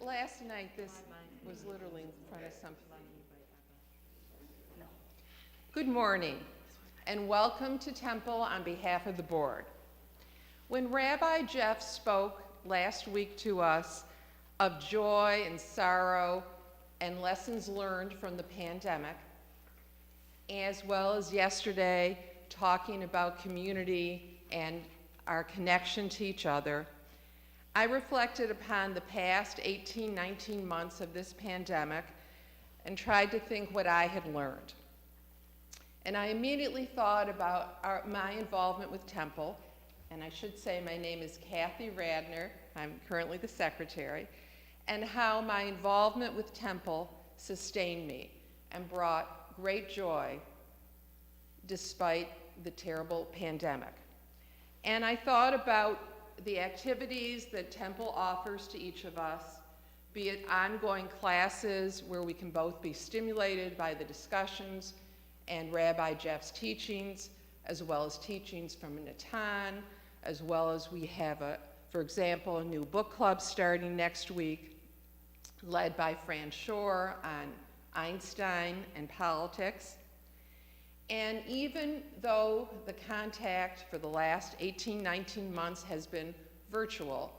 last night, this was literally in front of something. Good morning, and welcome to Temple on behalf of the board. When Rabbi Jeff spoke last week to us of joy and sorrow and lessons learned from the pandemic, as well as yesterday talking about community and our connection to each other, I reflected upon the past 18, 19 months of this pandemic and tried to think what I had learned. And I immediately thought about my involvement with Temple, and I should say my name is Kathy Radner, I'm currently the secretary, and how my involvement with Temple sustained me and brought great joy despite the terrible pandemic. And I thought about the activities that Temple offers to each of us, be it ongoing classes where we can both be stimulated by the discussions and Rabbi Jeff's teachings, as well as teachings from Natan, as well as we have, for example, a new book club starting next week, led by Frankel on Einstein and politics. And even though the contact for the last 18, 19 months has been virtual,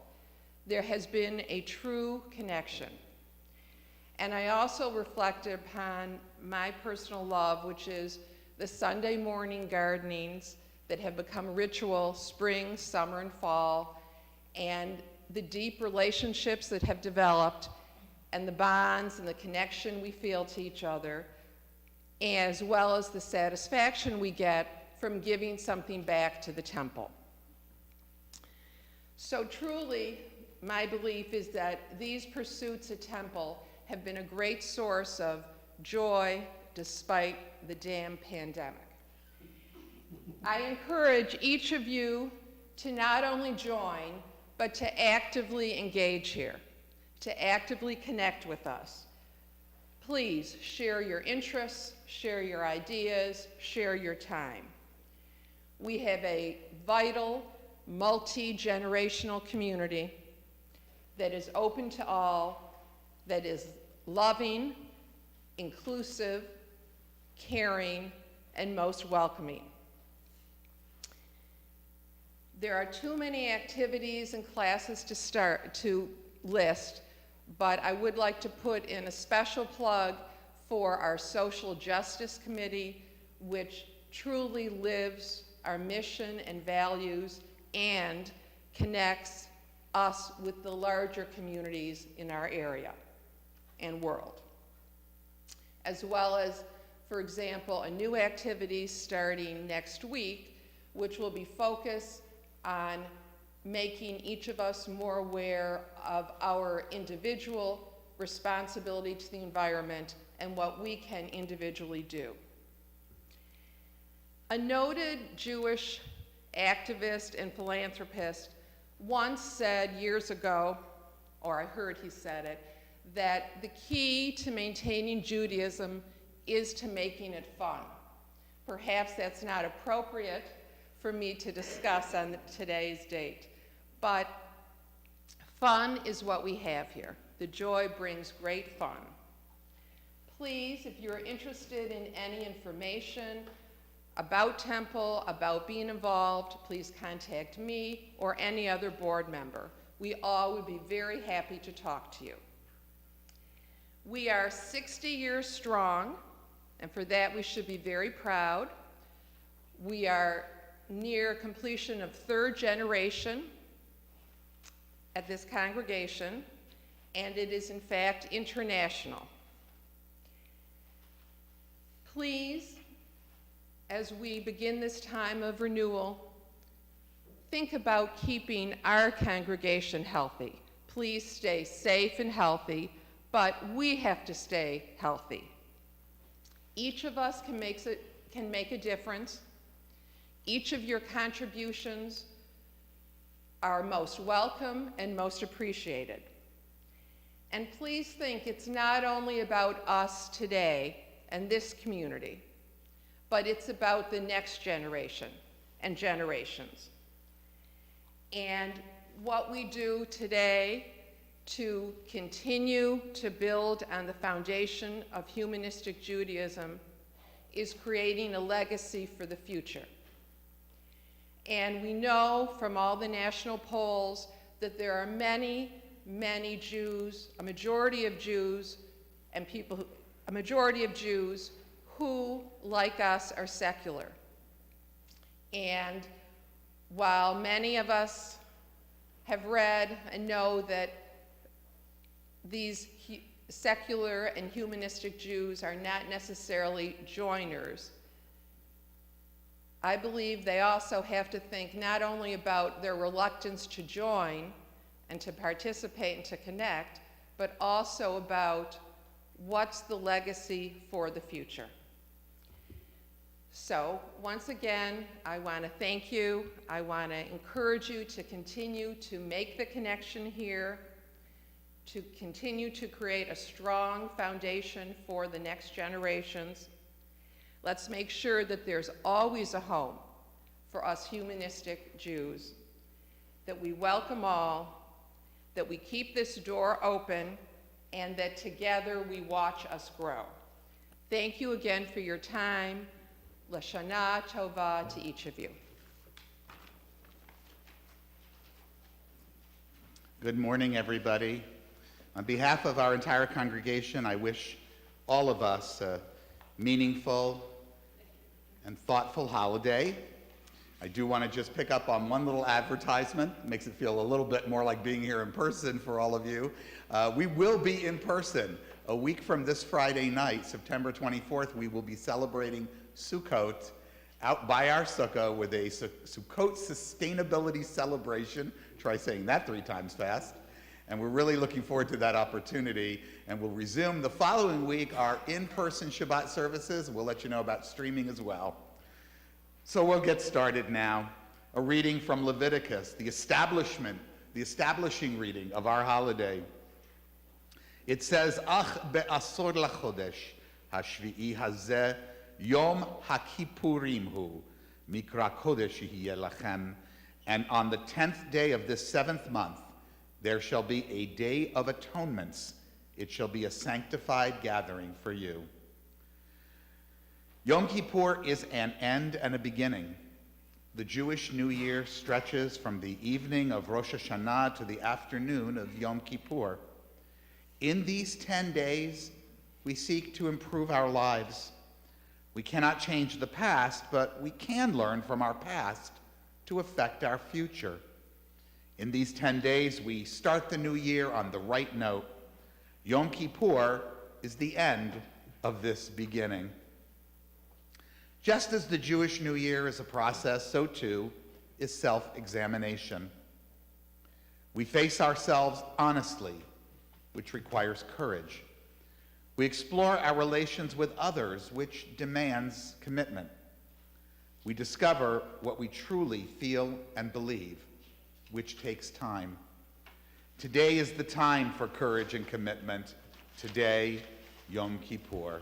there has been a true connection. And I also reflected upon my personal love, which is the Sunday morning gardenings that have become ritual spring, summer, and fall, and the deep relationships that have developed, and the bonds and the connection we feel to each other, as well as the satisfaction we get from giving something back to the temple. So truly, my belief is that these pursuits at Temple have been a great source of joy despite the damn pandemic. I encourage each of you to not only join, but to actively engage here, to actively connect with us. Please share your interests, share your ideas, share your time. We have a vital, multi-generational community that is open to all, that is loving, inclusive, caring, and most welcoming. There are too many activities and classes to list, but I would like to put in a special plug for our Social Justice Committee, which truly lives our mission and values and connects us with the larger communities in our area and world. As well as, for example, a new activity starting next week, which will be focused on making each of us more aware of our individual responsibility to the environment and what we can individually do. A noted Jewish activist and philanthropist once said years ago, or I heard he said it, that the key to maintaining Judaism is to making it fun. Perhaps that's not appropriate for me to discuss on today's date, but fun is what we have here. The joy brings great fun. Please, if you're interested in any information about Temple, about being involved, please contact me or any other board member. We all would be very happy to talk to you. We are 60 years strong, and for that we should be very proud. We are near completion of third generation at this congregation, and it is in fact international. Please, as we begin this time of renewal, think about keeping our congregation healthy. Please stay safe and healthy, but we have to stay healthy. Each of us can make a difference. Each of your contributions are most welcome and most appreciated. And please think it's not only about us today and this community, but it's about the next generation and generations. And what we do today to continue to build on the foundation of humanistic Judaism is creating a legacy for the future. And we know from all the national polls that there are many, many Jews, a majority of Jews who, like us, are secular. And while many of us have read and know that these secular and humanistic Jews are not necessarily joiners, I believe they also have to think not only about their reluctance to join and to participate and to connect, but also about what's the legacy for the future. So once again, I want to thank you. I want to encourage you to continue to make the connection here, to continue to create a strong foundation for the next generations. Let's make sure that there's always a home for us humanistic Jews, that we welcome all, that we keep this door open, and that together we watch us grow. Thank you again for your time. Lashana Tova to each of you. Good morning, everybody. On behalf of our entire congregation, I wish all of us a meaningful and thoughtful holiday. I do want to just pick up on one little advertisement. It makes it feel a little bit more like being here in person for all of you. We will be in person. A week from this Friday night, September 24th, we will be celebrating Sukkot out by our sukkah with a Sukkot sustainability celebration. Try saying that 3 times fast. And we're really looking forward to that opportunity. And we'll resume the following week our in-person Shabbat services. We'll let you know about streaming as well. So we'll get started now. A reading from Leviticus, the establishing reading of our holiday. It says, Ach be'asor lachodesh, hashvi'i hazeh, Yom HaKippurim hu, mikra kodesh yihye lachem, and on the 10th day of this 7th month, there shall be a day of atonements. It shall be a sanctified gathering for you. Yom Kippur is an end and a beginning. The Jewish New Year stretches from the evening of Rosh Hashanah to the afternoon of Yom Kippur. In these 10 days, we seek to improve our lives. We cannot change the past, but we can learn from our past to affect our future. In these 10 days, we start the new year on the right note. Yom Kippur is the end of this beginning. Just as the Jewish New Year is a process, so too is self-examination. We face ourselves honestly, which requires courage. We explore our relations with others, which demands commitment. We discover what we truly feel and believe, which takes time. Today is the time for courage and commitment. Today, Yom Kippur.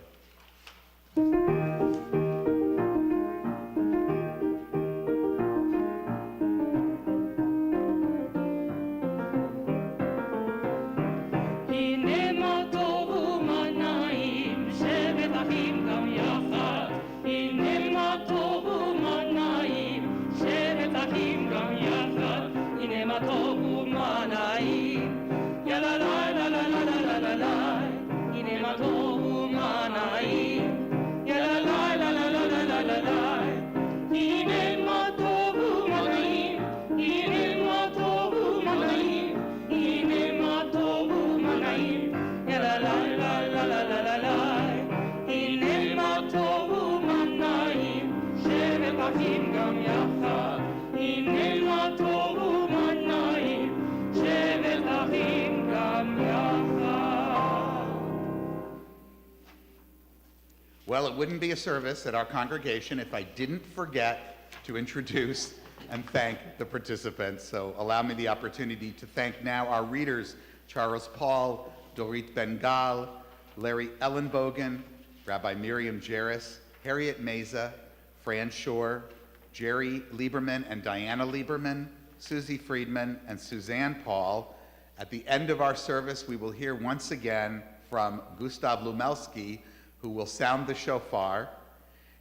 Well, it wouldn't be a service at our congregation if I didn't forget to introduce and thank the participants. So allow me the opportunity to thank now our readers, Charles Paul, Dorit Ben-Gal, Larry Ellenbogen, Rabbi Miriam Jaris, Harriet Meza, Fran Shore, Jerry Lieberman and Diana Lieberman, Susie Friedman and Suzanne Paul, At the end of our service, we will hear once again from Gustav Lumelski, who will sound the shofar.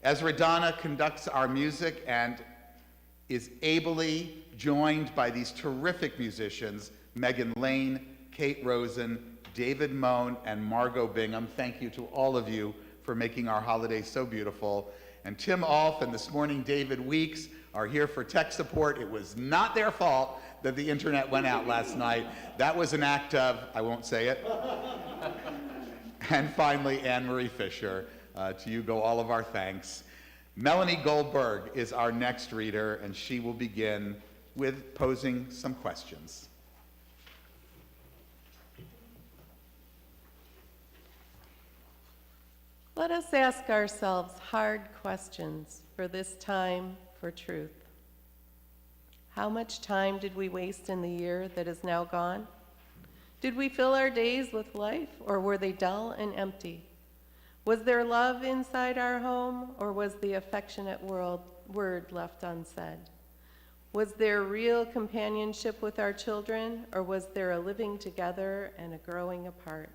Ezra Donna conducts our music and is ably joined by these terrific musicians, Megan Lane, Kate Rosen, David Moan, and Margot Bingham. Thank you to all of you for making our holiday so beautiful. And Tim Alf and this morning David Weeks are here for tech support. It was not their fault that the internet went out last night. That was an act of, I won't say it. And finally, Anne-Marie Fisher. To you go all of our thanks. Melanie Goldberg is our next reader, and she will begin with posing some questions. Let us ask ourselves hard questions for this time for truth. How much time did we waste in the year that is now gone? Did we fill our days with life, or were they dull and empty? Was there love inside our home, or was the affectionate word left unsaid? Was there real companionship with our children, or was there a living together and a growing apart?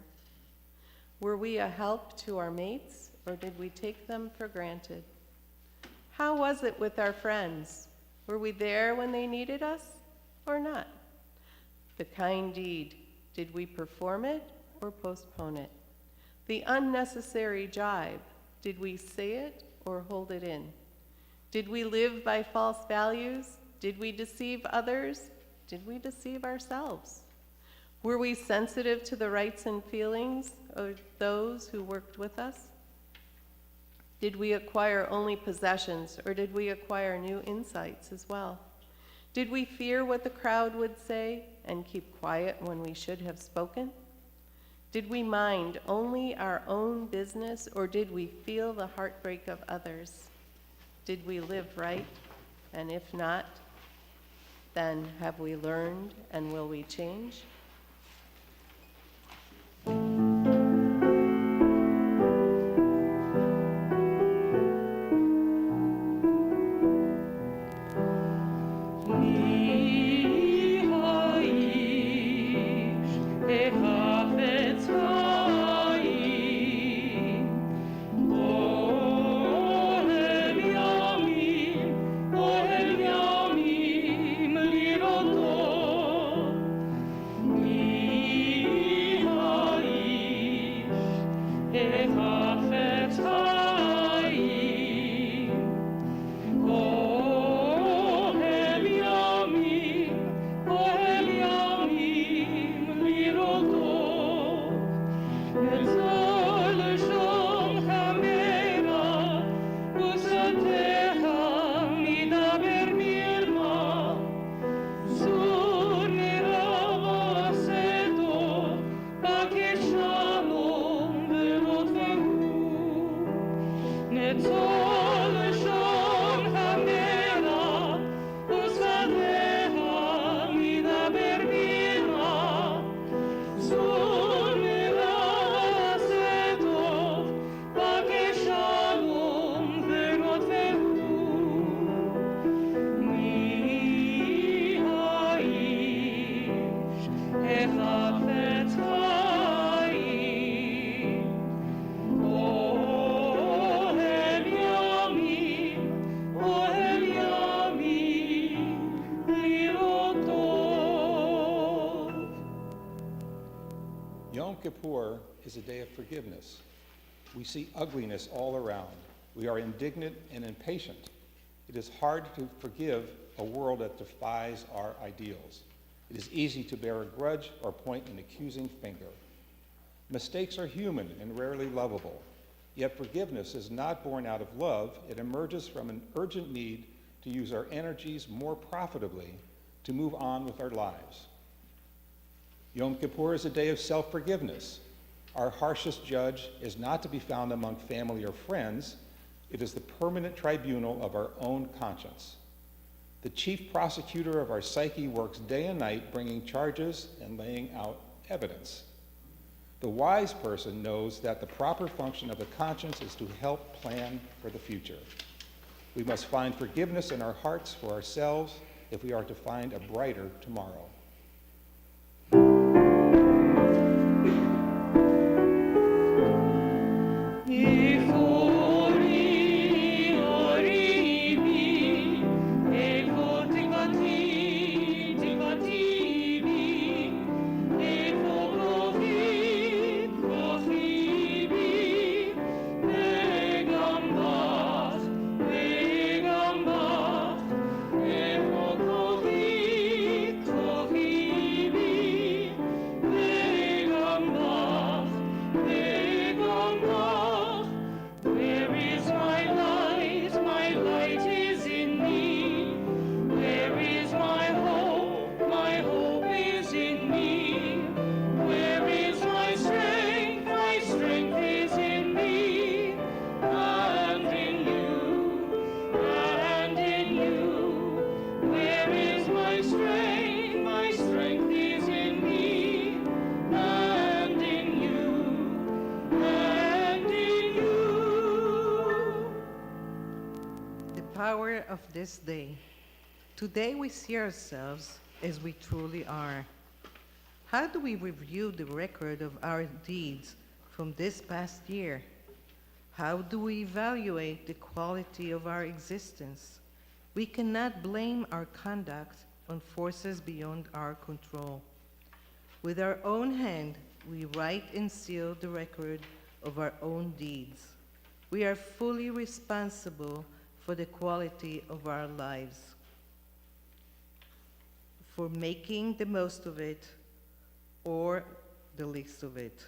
Were we a help to our mates, or did we take them for granted? How was it with our friends? Were we there when they needed us, or not? The kind deed, did we perform it or postpone it? The unnecessary jibe, did we say it or hold it in? Did we live by false values? Did we deceive others? Did we deceive ourselves? Were we sensitive to the rights and feelings of those who worked with us? Did we acquire only possessions, or did we acquire new insights as well? Did we fear what the crowd would say and keep quiet when we should have spoken? Did we mind only our own business, or did we feel the heartbreak of others? Did we live right? And if not, then have we learned, and will we change? Yom Kippur is a day of forgiveness. We see ugliness all around. We are indignant and impatient. It is hard to forgive a world that defies our ideals. It is easy to bear a grudge or point an accusing finger. Mistakes are human and rarely lovable. Yet forgiveness is not born out of love. It emerges from an urgent need to use our energies more profitably to move on with our lives. Yom Kippur is a day of self-forgiveness. Our harshest judge is not to be found among family or friends. It is the permanent tribunal of our own conscience. The chief prosecutor of our psyche works day and night bringing charges and laying out evidence. The wise person knows that the proper function of the conscience is to help plan for the future. We must find forgiveness in our hearts for ourselves if we are to find a brighter tomorrow. power of this day. Today we see ourselves as we truly are. How do we review the record of our deeds from this past year? How do we evaluate the quality of our existence? We cannot blame our conduct on forces beyond our control. With our own hand, we write and seal the record of our own deeds. We are fully responsible for the quality of our lives, for making the most of it or the least of it.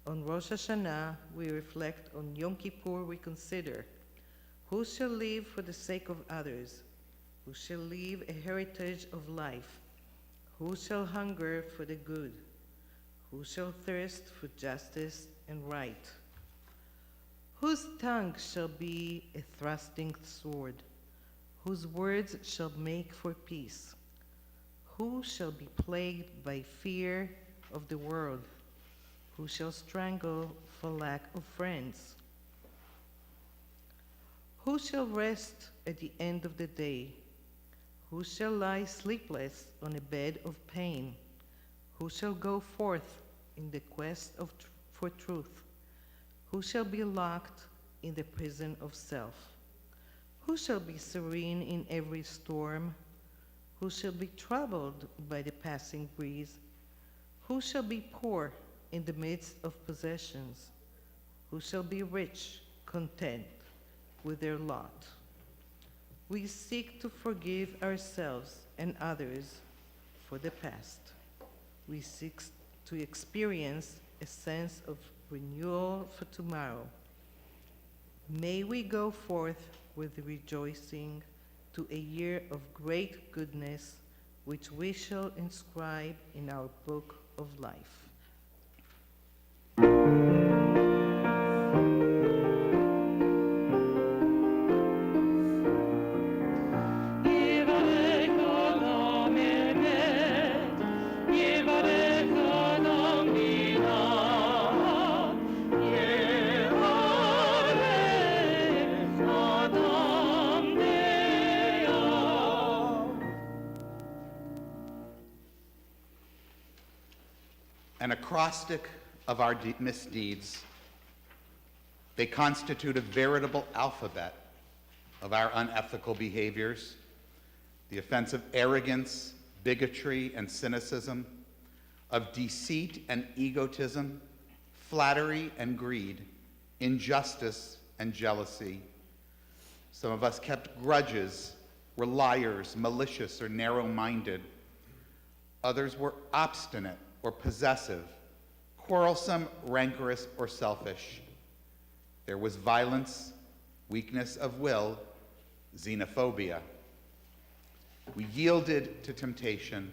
On Rosh Hashanah, we reflect. On Yom Kippur, we consider, who shall live for the sake of others? Who shall leave a heritage of life? Who shall hunger for the good? Who shall thirst for justice and right? Whose tongue shall be a thrusting sword? Whose words shall make for peace? Who shall be plagued by fear of the world? Who shall strangle for lack of friends? Who shall rest at the end of the day? Who shall lie sleepless on a bed of pain? Who shall go forth in the quest for truth? Who shall be locked in the prison of self? Who shall be serene in every storm? Who shall be troubled by the passing breeze? Who shall be poor in the midst of possessions? Who shall be rich, content with their lot? We seek to forgive ourselves and others for the past. We seek to experience a sense of renewal for tomorrow. May we go forth with rejoicing to a year of great goodness, which we shall inscribe in our book of life. An acrostic of our misdeeds. They constitute a veritable alphabet of our unethical behaviors, the offense of arrogance, bigotry, and cynicism, of deceit and egotism, flattery and greed, injustice and jealousy. Some of us kept grudges, were liars, malicious, or narrow-minded. Others were obstinate or possessive, quarrelsome, rancorous, or selfish. There was violence, weakness of will, xenophobia. We yielded to temptation.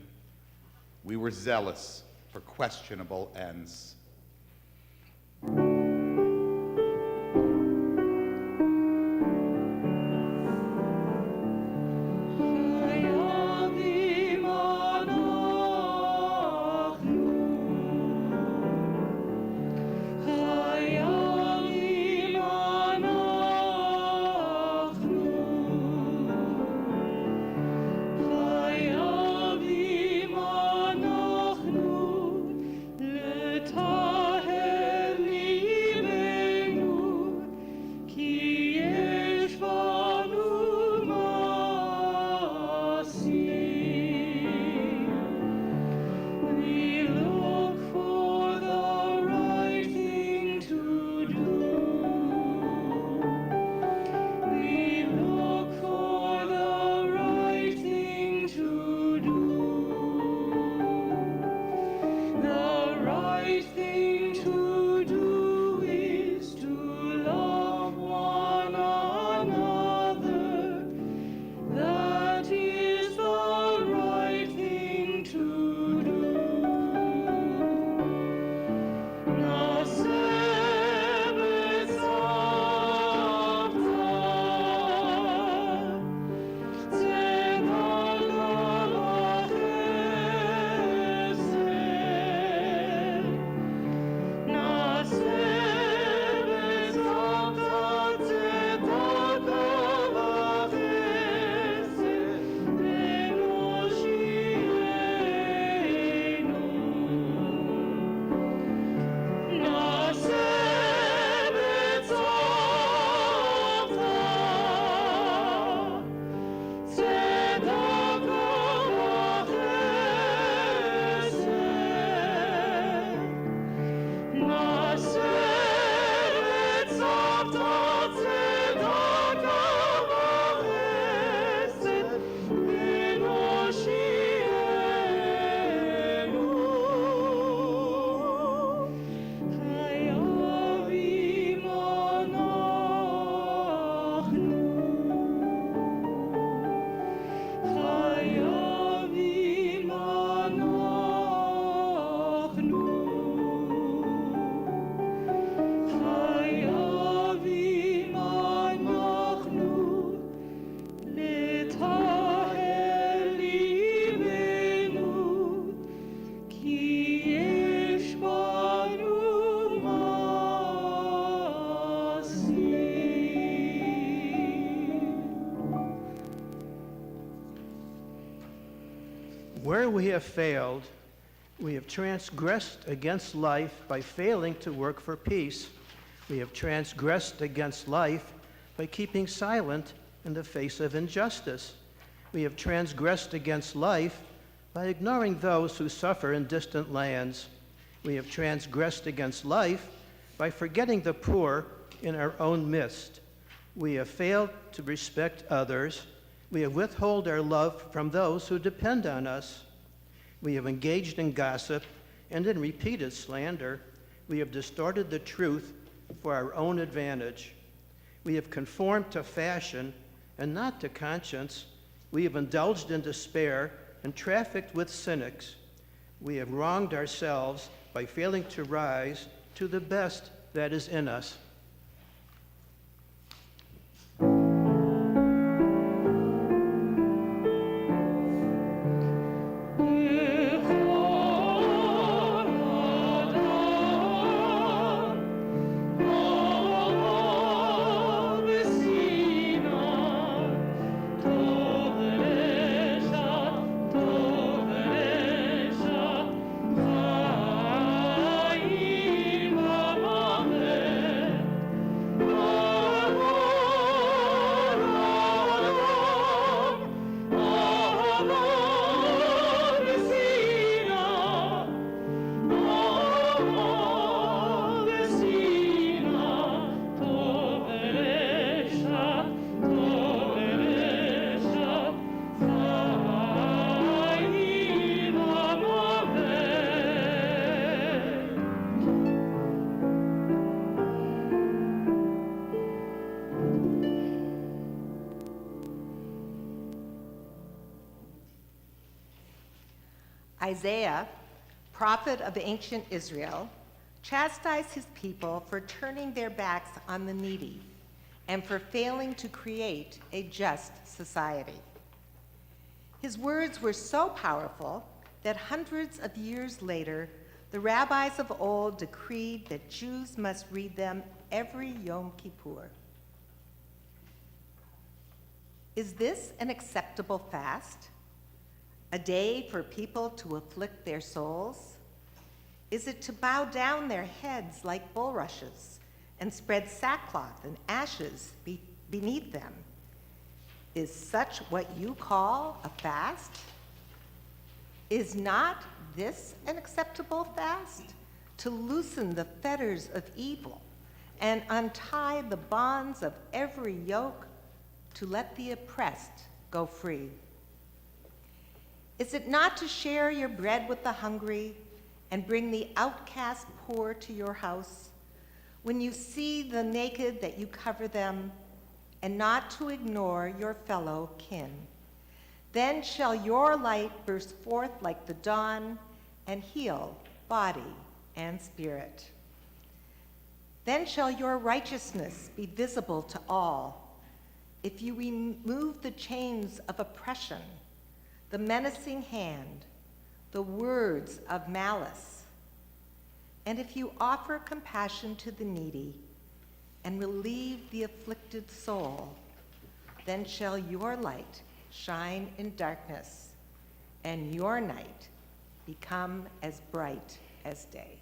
We were zealous for questionable ends. Le temps Where we have failed, we have transgressed against life by failing to work for peace. We have transgressed against life by keeping silent in the face of injustice. We have transgressed against life by ignoring those who suffer in distant lands. We have transgressed against life by forgetting the poor in our own midst. We have failed to respect others. We have withheld our love from those who depend on us. We have engaged in gossip and in repeated slander. We have distorted the truth for our own advantage. We have conformed to fashion and not to conscience. We have indulged in despair and trafficked with cynics. We have wronged ourselves by failing to rise to the best that is in us. Isaiah, prophet of ancient Israel, chastised his people for turning their backs on the needy and for failing to create a just society. His words were so powerful that hundreds of years later, the rabbis of old decreed that Jews must read them every Yom Kippur. Is this an acceptable fast? A day for people to afflict their souls? Is it to bow down their heads like bulrushes and spread sackcloth and ashes beneath them? Is such what you call a fast? Is not this an acceptable fast? To loosen the fetters of evil and untie the bonds of every yoke, to let the oppressed go free? Is it not to share your bread with the hungry and bring the outcast poor to your house? When you see the naked, that you cover them, and not to ignore your fellow kin? Then shall your light burst forth like the dawn and heal body and spirit. Then shall your righteousness be visible to all. If you remove the chains of oppression, the menacing hand, the words of malice, and if you offer compassion to the needy and relieve the afflicted soul, then shall your light shine in darkness, and your night become as bright as day.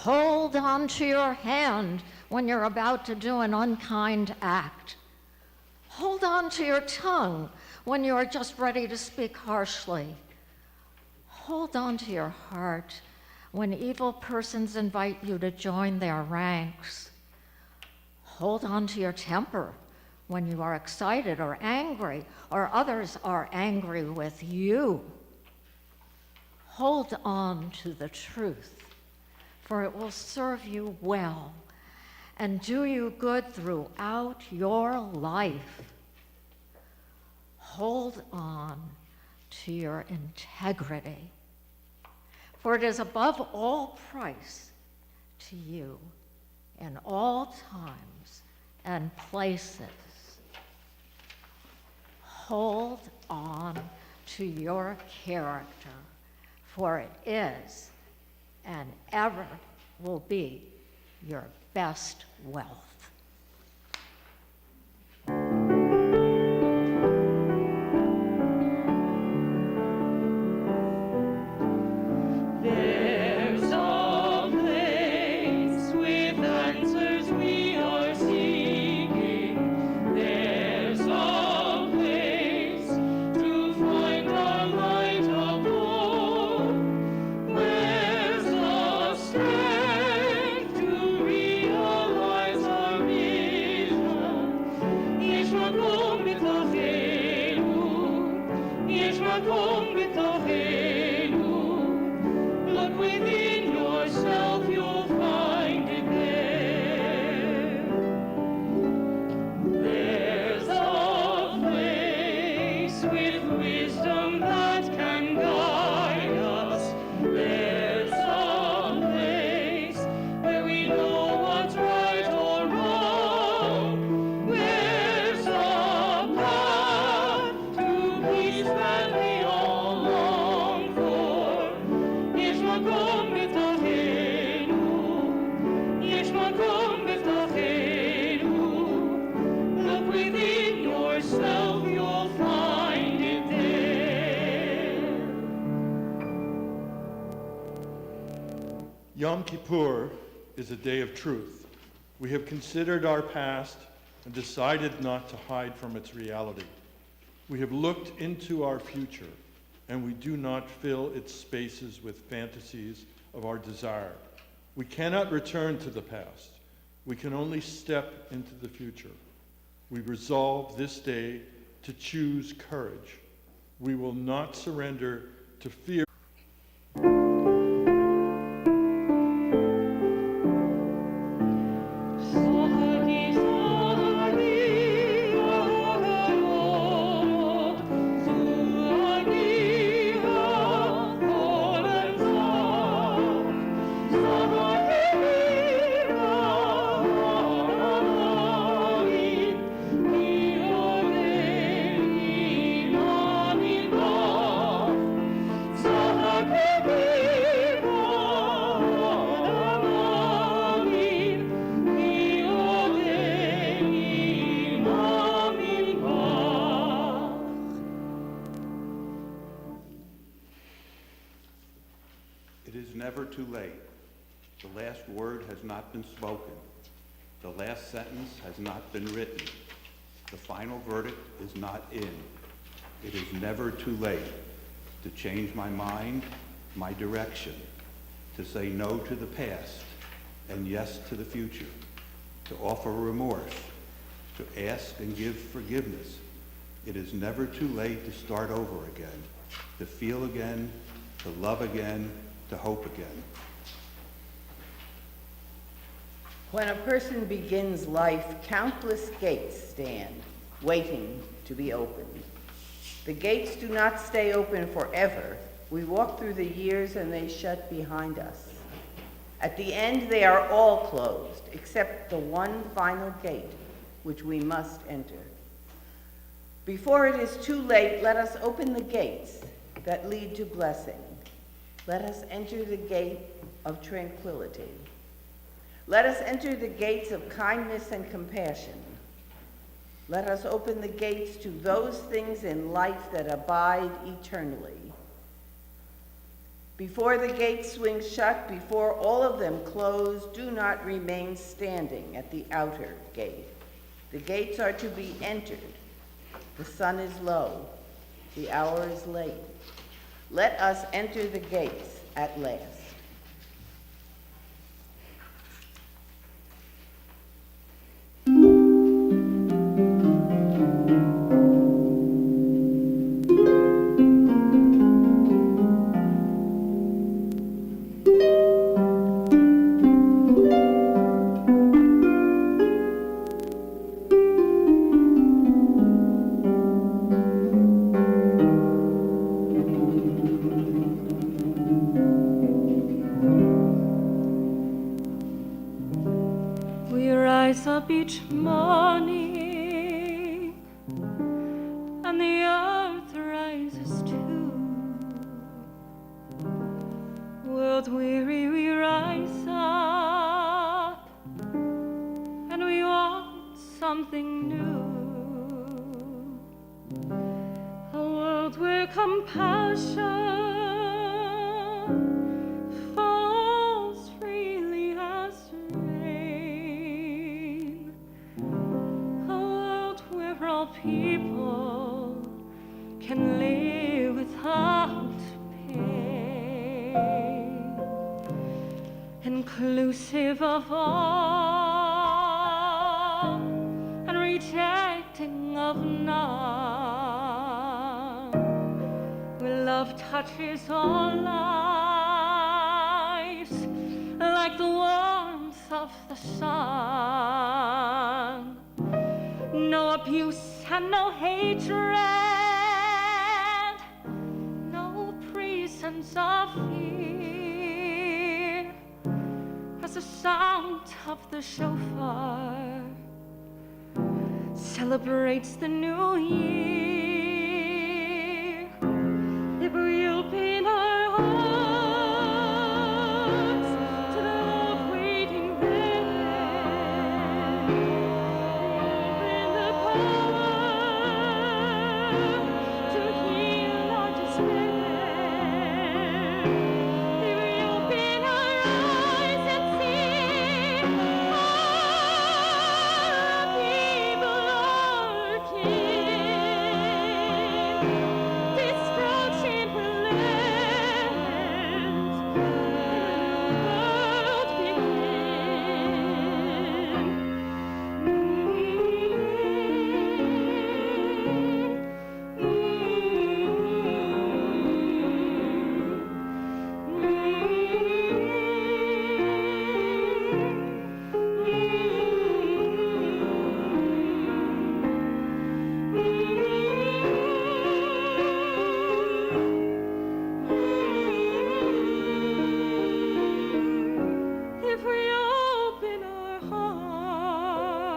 Hold on to your hand when you're about to do an unkind act. Hold on to your tongue when you are just ready to speak harshly. Hold on to your heart when evil persons invite you to join their ranks. Hold on to your temper when you are excited or angry, or others are angry with you. Hold on to the truth, for it will serve you well and do you good throughout your life. Hold on to your integrity, for it is above all price to you in all times and places. Hold on to your character, for it is and ever will be your best wealth. There's a place with answers we are seeking. There's a place to find our light above. Where's the strength to realize our vision? Yesh makom b'tochenu, yesh makom b'tochenu. Look within yourself, you'll find it there. There's a place with wisdom that can guide us. There's a place where we know what's right or wrong. There's a path to peace that we all long for. Yesh makom b'tochenu, yesh makom b'tochenu. Look within yourself, you'll find it there. Yom Kippur is a day of truth. We have considered our past and decided not to hide from its reality. We have looked into our future, and we do not fill its spaces with fantasies of our desire. We cannot return to the past. We can only step into the future. We resolve this day to choose courage. We will not surrender to fear. Sahagi, sahagi, oh, sahagi, oh, It is never too late. The last word has not been spoken. The last sentence has not been written. The final verdict is not in. It is never too late to change my mind, my direction, to say no to the past and yes to the future, to offer remorse, to ask and give forgiveness. It is never too late to start over again, to feel again, to love again, to hope again. When a person begins life, countless gates stand, waiting to be opened. The gates do not stay open forever. We walk through the years and they shut behind us. At the end, they are all closed, except the one final gate, which we must enter. Before it is too late, let us open the gates that lead to blessing. Let us enter the gate of tranquility. Let us enter the gates of kindness and compassion. Let us open the gates to those things in life that abide eternally. Before the gate swings shut, before all of them close, do not remain standing at the outer gate. The gates are to be entered. The sun is low. The hour is late. Let us enter the gates at last. We rise up each morning, and the earth rises too. World weary, we rise up, and we want something new. A world where compassion falls freely as rain. A world where all people can live without pain. Inclusive of all and rejecting of none. Where love touches all lives like the warmth of the sun. No abuse and no hatred, no prisons of fear. As the sound of the shofar celebrates the new year. If we open our hearts to the love waiting there, open the power to heal our despair. If we open our eyes and see our people are king, destruction will end, world If we open our hearts,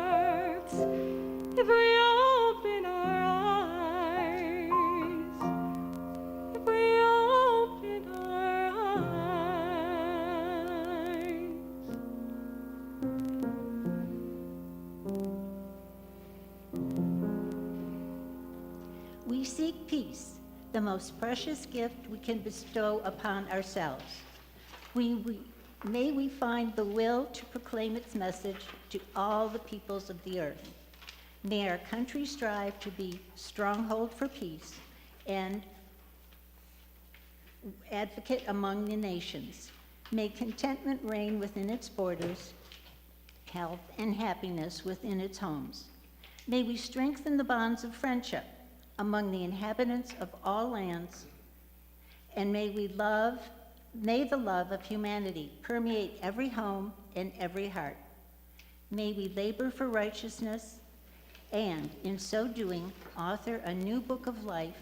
if we open our eyes, if we open our eyes. We seek peace, the most precious gift we can bestow upon ourselves. May we find the will to proclaim its message to all the peoples of the earth. May our country strive to be stronghold for peace and advocate among the nations. May contentment reign within its borders, health and happiness within its homes. May we strengthen the bonds of friendship among the inhabitants of all lands, and may the love of humanity permeate every home and every heart. May we labor for righteousness and, in so doing, author a new book of life,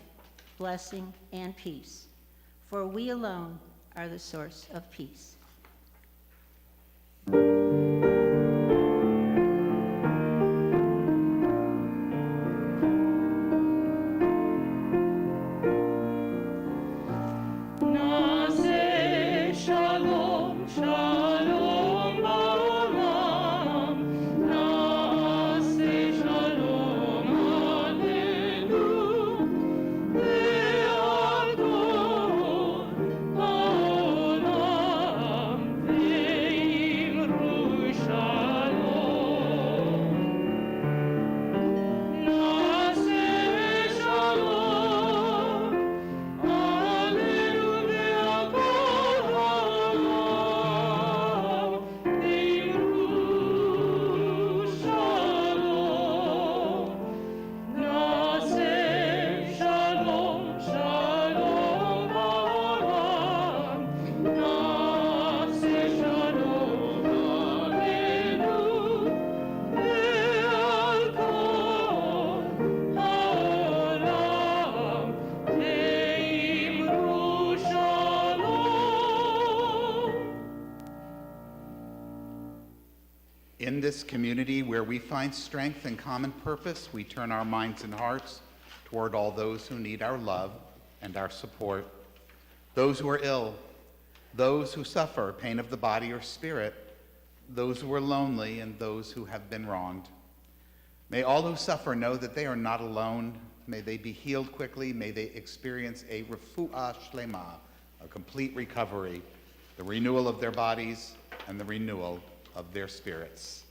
blessing, and peace. For we alone are the source of peace. Nase shalom, shalom ba'olam. Nase shalom aleinu. Ve'adon ba'olam. In this community where we find strength and common purpose, we turn our minds and hearts toward all those who need our love and our support, those who are ill, those who suffer pain of the body or spirit, those who are lonely, and those who have been wronged. May all who suffer know that they are not alone. May they be healed quickly. May they experience a refuah shlema, a complete recovery, the renewal of their bodies and the renewal of their spirits.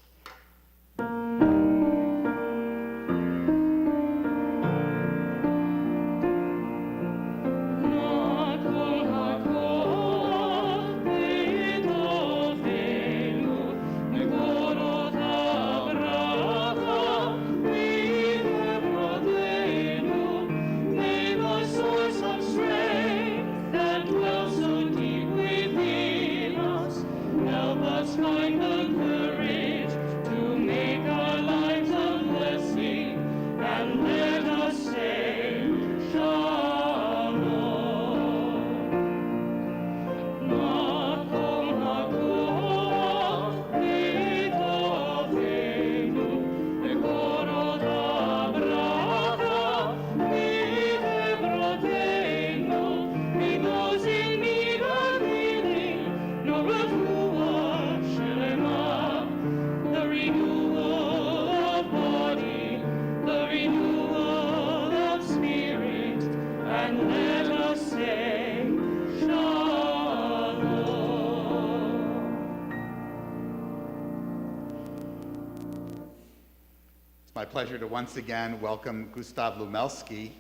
My pleasure to once again welcome Gustav Lumelski.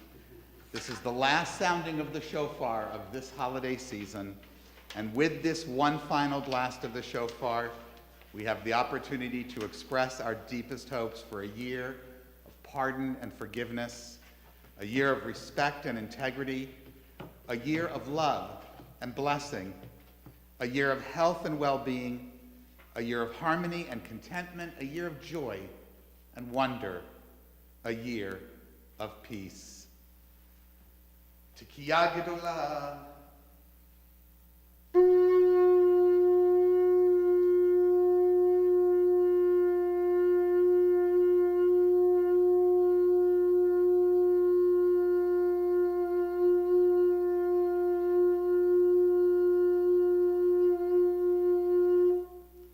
This is the last sounding of the shofar of this holiday season, and with this one final blast of the shofar, we have the opportunity to express our deepest hopes for a year of pardon and forgiveness, a year of respect and integrity, a year of love and blessing, a year of health and well-being, a year of harmony and contentment, a year of joy and wonder, a year of peace. Tekiah Gedolah.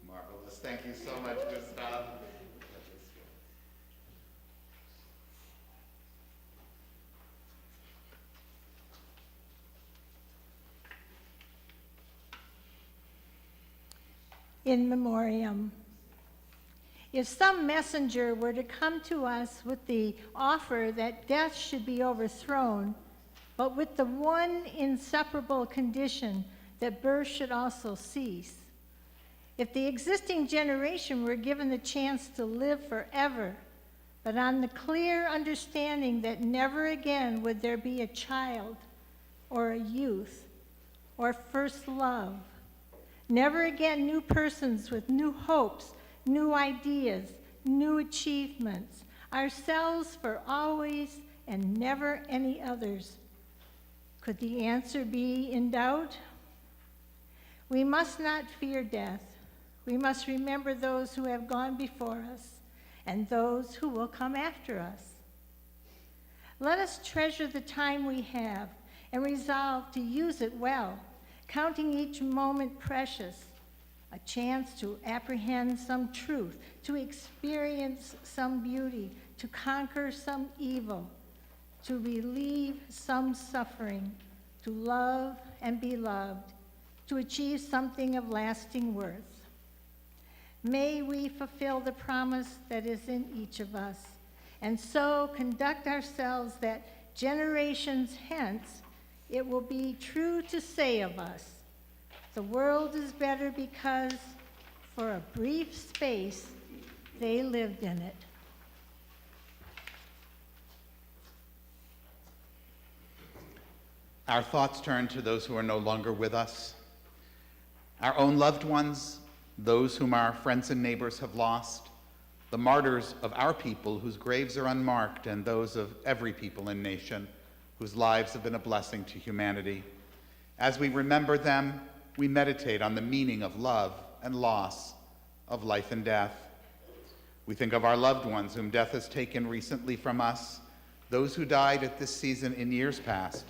Marvelous. Thank you so much, Gustav. In memoriam. If some messenger were to come to us with the offer that death should be overthrown, but with the one inseparable condition that birth should also cease, if the existing generation were given the chance to live forever, but on the clear understanding that never again would there be a child or a youth or first love, never again new persons with new hopes, new ideas, new achievements, ourselves for always and never any others. Could the answer be in doubt? We must not fear death. We must remember those who have gone before us and those who will come after us. Let us treasure the time we have and resolve to use it well, counting each moment precious, a chance to apprehend some truth, to experience some beauty, to conquer some evil, to relieve some suffering, to love and be loved, to achieve something of lasting worth. May we fulfill the promise that is in each of us, and so conduct ourselves that generations hence it will be true to say of us, the world is better because, for a brief space, they lived in it. Our thoughts turn to those who are no longer with us, our own loved ones, those whom our friends and neighbors have lost, the martyrs of our people whose graves are unmarked, and those of every people and nation whose lives have been a blessing to humanity. As we remember them, we meditate on the meaning of love and loss, of life and death, We think of our loved ones whom death has taken recently from us, those who died at this season in years past,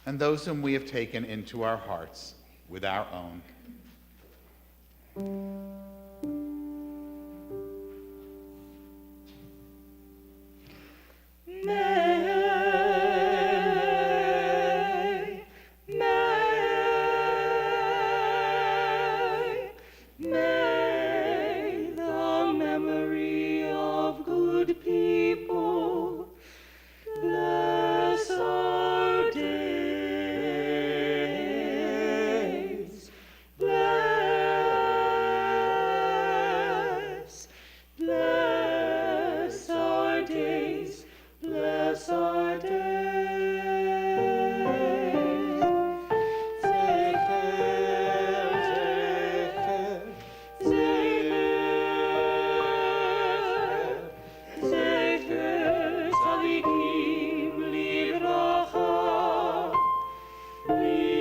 and those whom we have taken into our hearts with our own. May the memory of good people bless our days. Bless our days. Bless our days. Zecher tzadikim livracha, livracha.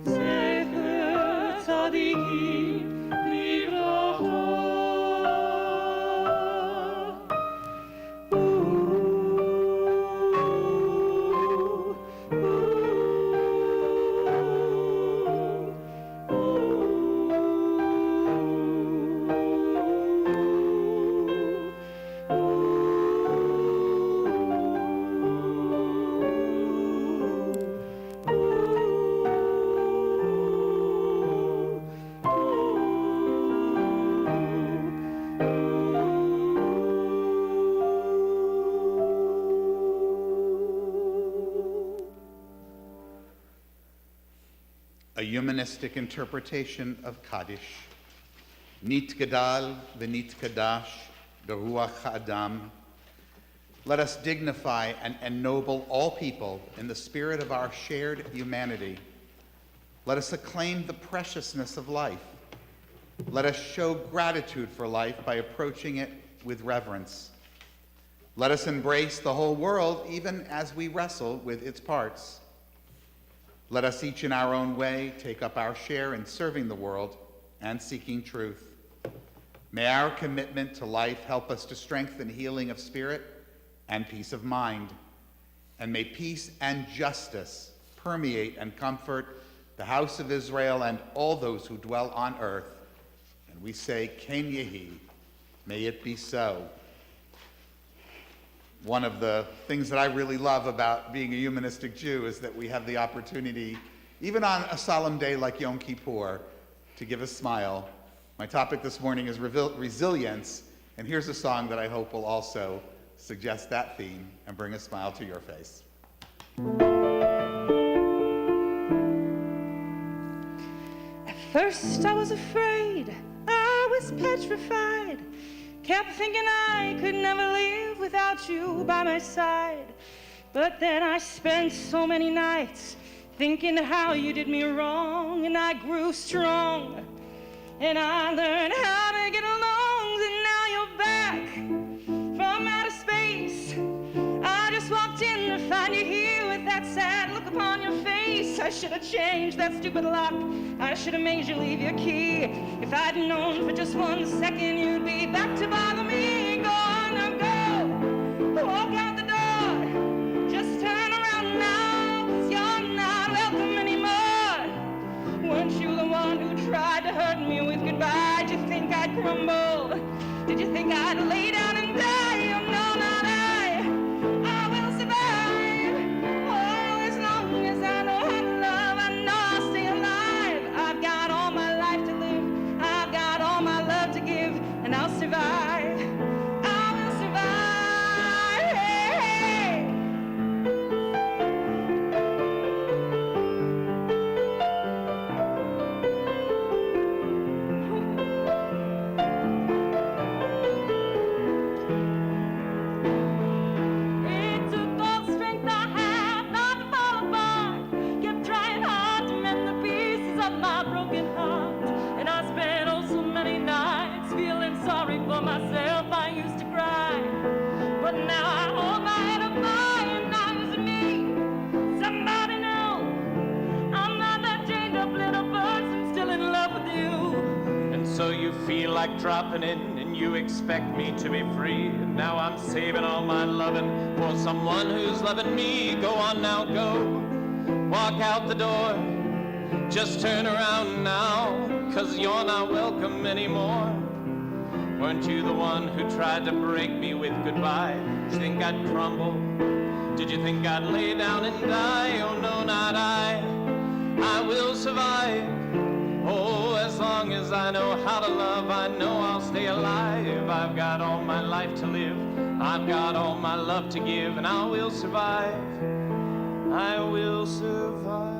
Zecher tzadikim livracha. A humanistic interpretation of Kaddish. Nit gadal v'nit kadash beruach ha'adam. Let us dignify and ennoble all people in the spirit of our shared humanity. Let us acclaim the preciousness of life. Let us show gratitude for life by approaching it with reverence. Let us embrace the whole world even as we wrestle with its parts. Let us each in our own way take up our share in serving the world and seeking truth. May our commitment to life help us to strengthen healing of spirit and peace of mind. And may peace and justice permeate and comfort the house of Israel and all those who dwell on earth. And we say, Ken Yehi, may it be so. One of the things that I really love about being a humanistic Jew is that we have the opportunity, even on a solemn day like Yom Kippur, to give a smile. My topic this morning is resilience, and here's a song that I hope will also suggest that theme and bring a smile to your face. At first I was afraid, I was petrified. Kept thinking I could never live without you by my side. But then I spent so many nights thinking how you did me wrong, and I grew strong, and I learned how to get along, and now you're back from outer space. I just walked in to find you here with that sad look upon your face. I should have changed that stupid lock. I should have made you leave your key. If I'd known for just 1 second you'd be back to bother me. Go on, now go. Walk out the door. Just turn around now, 'cause you're not welcome anymore. Weren't you the one who tried to hurt me with goodbye? Did you think I'd crumble? Did you think I'd lay down and die? Oh, no, not I. I will survive. Oh, as long as I know how to love, I know I'll stay alive. I've got all my life to live. I've got all my love to give, and I'll survive. I will survive. Hey, hey. like dropping in and you expect me to be free. And now I'm saving all my loving for someone who's loving me. Go on now, go. Walk out the door. Just turn around now, 'cause you're not welcome anymore. Weren't you the one who tried to break me with goodbye? Did you think I'd crumble? Did you think I'd lay down and die? Oh no, not I. I will survive. Oh, as long as I know how to love, I know I'll stay alive. I've got all my life to live. I've got all my love to give, and I will survive. I will survive.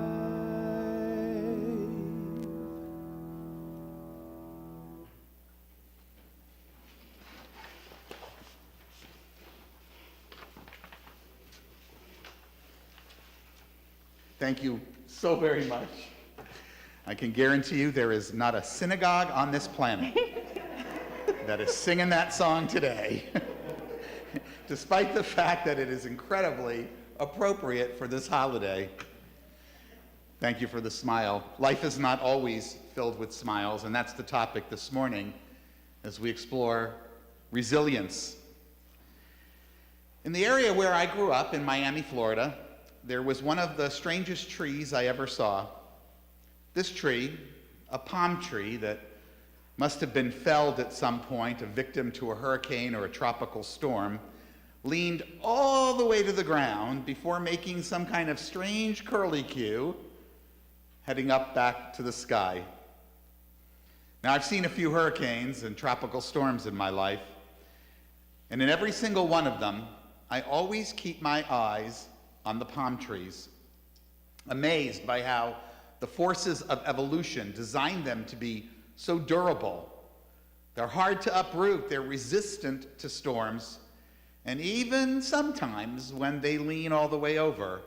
Thank you so very much. I can guarantee you there is not a synagogue on this planet that is singing that song today, despite the fact that it is incredibly appropriate for this holiday. Thank you for the smile. Life is not always filled with smiles, and that's the topic this morning as we explore resilience. In the area where I grew up, in Miami, Florida, there was one of the strangest trees I ever saw. This tree, a palm tree that must have been felled at some point, a victim to a hurricane or a tropical storm, leaned all the way to the ground before making some kind of strange curlicue, heading up back to the sky. Now, I've seen a few hurricanes and tropical storms in my life, and in every single one of them, I always keep my eyes on the palm trees, amazed by how the forces of evolution designed them to be so durable. They're hard to uproot, they're resistant to storms, and even sometimes when they lean all the way over,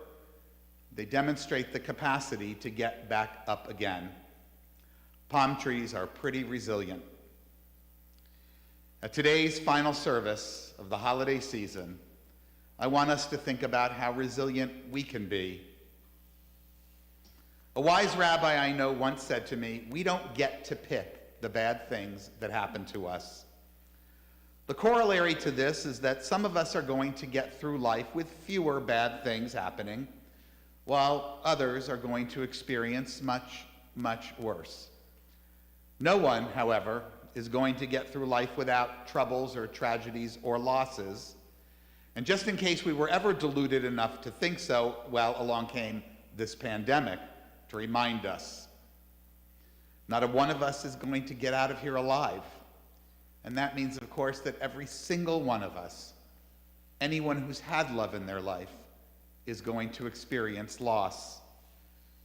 they demonstrate the capacity to get back up again. Palm trees are pretty resilient. At today's final service of the holiday season, I want us to think about how resilient we can be. A wise rabbi I know once said to me, "We don't get to pick the bad things that happen to us." The corollary to this is that some of us are going to get through life with fewer bad things happening, while others are going to experience much, much worse. No one, however, is going to get through life without troubles or tragedies or losses. And just in case we were ever deluded enough to think so, well, along came this pandemic to remind us. Not a one of us is going to get out of here alive. And that means, of course, that every single one of us, anyone who's had love in their life, is going to experience loss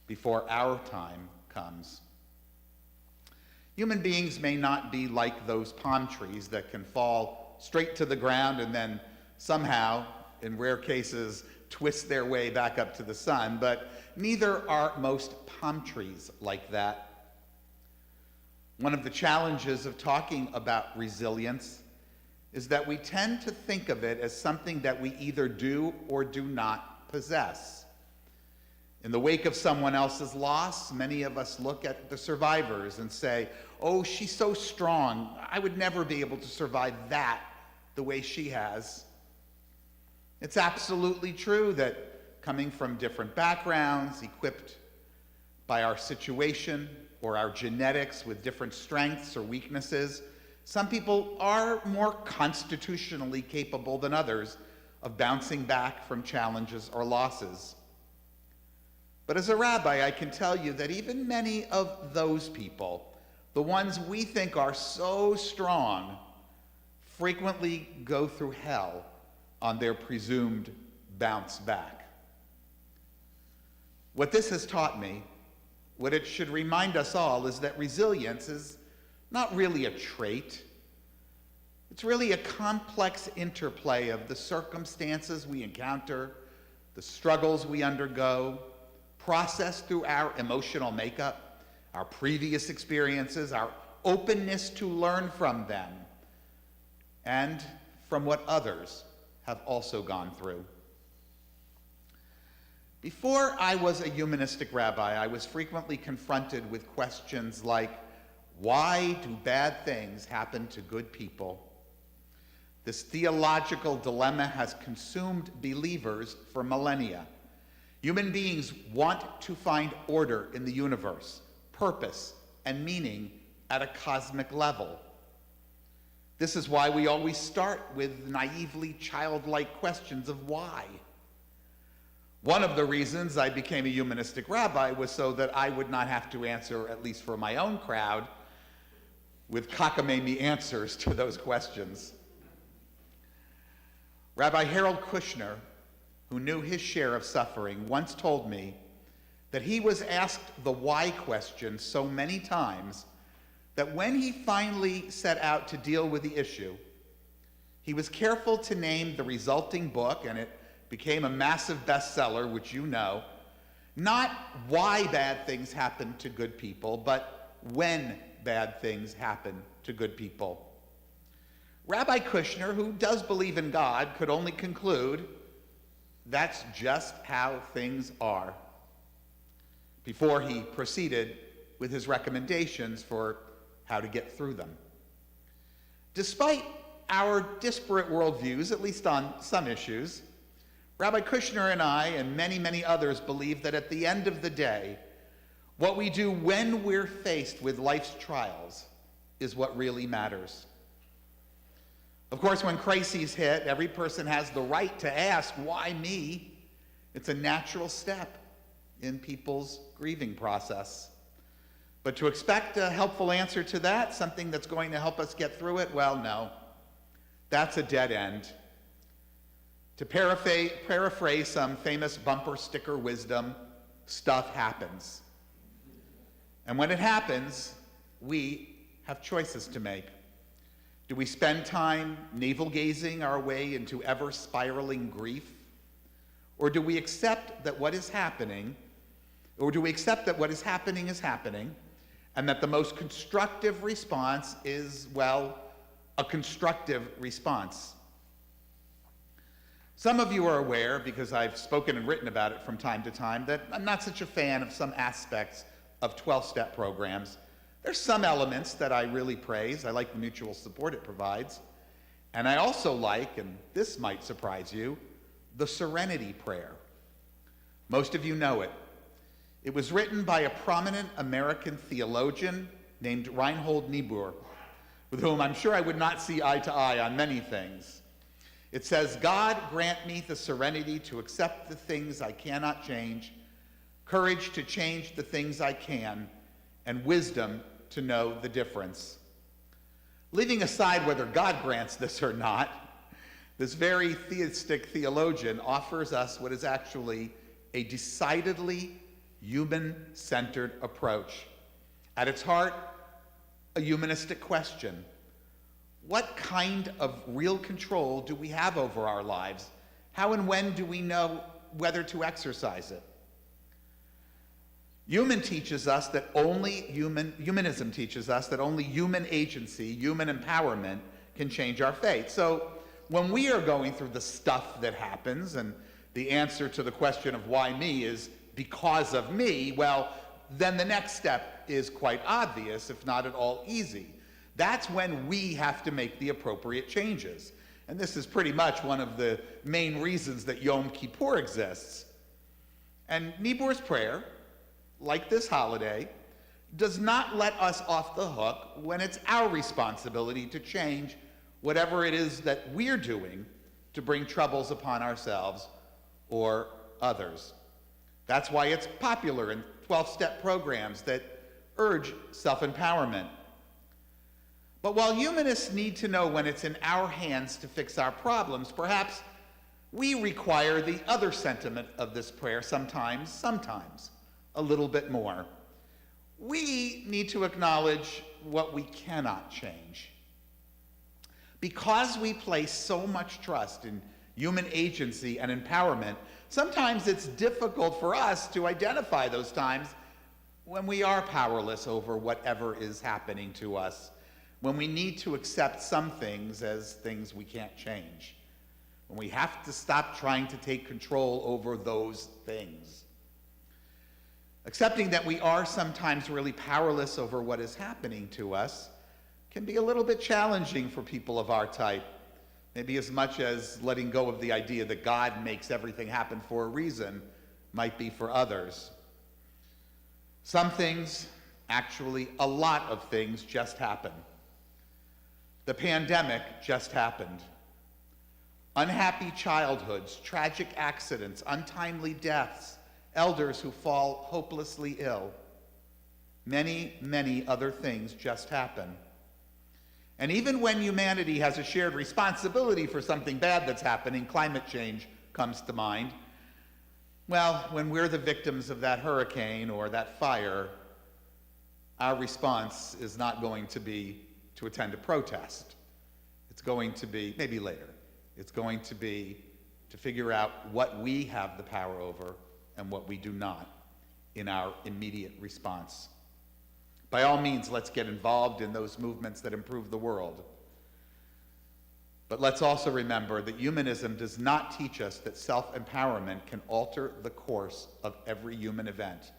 before our time comes. Human beings may not be like those palm trees that can fall straight to the ground and then somehow, in rare cases, twist their way back up to the sun, but neither are most palm trees like that. One of the challenges of talking about resilience is that we tend to think of it as something that we either do or do not possess. In the wake of someone else's loss, many of us look at the survivors and say, "Oh, she's so strong. I would never be able to survive that the way she has." It's absolutely true that coming from different backgrounds, equipped by our situation or our genetics with different strengths or weaknesses, some people are more constitutionally capable than others of bouncing back from challenges or losses. But as a rabbi, I can tell you that even many of those people, the ones we think are so strong, frequently go through hell on their presumed bounce back. What this has taught me, what it should remind us all, is that resilience is not really a trait. It's really a complex interplay of the circumstances we encounter, the struggles we undergo, processed through our emotional makeup, our previous experiences, our openness to learn from them, and from what others have also gone through. Before I was a humanistic rabbi, I was frequently confronted with questions like, Why do bad things happen to good people? This theological dilemma has consumed believers for millennia. Human beings want to find order in the universe, purpose, and meaning at a cosmic level. This is why we always start with naively childlike questions of why. One of the reasons I became a humanistic rabbi was so that I would not have to answer, at least for my own crowd, with cockamamie answers to those questions. Rabbi Harold Kushner, who knew his share of suffering, once told me that he was asked the why question so many times that when he finally set out to deal with the issue, he was careful to name the resulting book, and it became a massive bestseller, which you know, not why bad things happen to good people, but when bad things happen to good people. Rabbi Kushner, who does believe in God, could only conclude that's just how things are, before he proceeded with his recommendations for how to get through them. Despite our disparate worldviews, at least on some issues, Rabbi Kushner and I and many, many others believe that at the end of the day, what we do when we're faced with life's trials is what really matters. Of course, when crises hit, every person has the right to ask, why me? It's a natural step in people's grieving process. But to expect a helpful answer to that, something that's going to help us get through it, well, no. That's a dead end. To paraphrase some famous bumper sticker wisdom, stuff happens. And when it happens, we have choices to make. Do we spend time navel-gazing our way into ever-spiraling grief? Or do we accept that what is happening, is happening, and that the most constructive response is, well, a constructive response? Some of you are aware, because I've spoken and written about it from time to time, that I'm not such a fan of some aspects of 12-step programs. There's some elements that I really praise. I like the mutual support it provides. And I also like, and this might surprise you, the Serenity Prayer. Most of you know it. It was written by a prominent American theologian named Reinhold Niebuhr, with whom I'm sure I would not see eye to eye on many things. It says, God grant me the serenity to accept the things I cannot change, courage to change the things I can, and wisdom to know the difference. Leaving aside whether God grants this or not, this very theistic theologian offers us what is actually a decidedly human-centered approach. At its heart, a humanistic question. What kind of real control do we have over our lives? How and when do we know whether to exercise it? Humanism teaches us that only human agency, human empowerment can change our fate. So when we are going through the stuff that happens, and the answer to the question of why me is because of me, well, then the next step is quite obvious, if not at all easy. That's when we have to make the appropriate changes. And this is pretty much one of the main reasons that Yom Kippur exists. And Niebuhr's prayer, like this holiday, does not let us off the hook when it's our responsibility to change whatever it is that we're doing to bring troubles upon ourselves or others. That's why it's popular in 12-step programs that urge self-empowerment. But while humanists need to know when it's in our hands to fix our problems, perhaps we require the other sentiment of this prayer sometimes, a little bit more. We need to acknowledge what we cannot change. Because we place so much trust in human agency and empowerment, sometimes it's difficult for us to identify those times when we are powerless over whatever is happening to us, when we need to accept some things as things we can't change, when we have to stop trying to take control over those things. Accepting that we are sometimes really powerless over what is happening to us can be a little bit challenging for people of our type, maybe as much as letting go of the idea that God makes everything happen for a reason might be for others. Some things, actually a lot of things, just happen. The pandemic just happened. Unhappy childhoods, tragic accidents, untimely deaths, elders who fall hopelessly ill. Many, many other things just happen. And even when humanity has a shared responsibility for something bad that's happening, climate change comes to mind, well, when we're the victims of that hurricane or that fire, our response is not going to be to attend a protest. It's going to be, maybe later, it's going to be to figure out what we have the power over and what we do not in our immediate response. By all means, let's get involved in those movements that improve the world. But let's also remember that humanism does not teach us that self-empowerment can alter the course of every human event.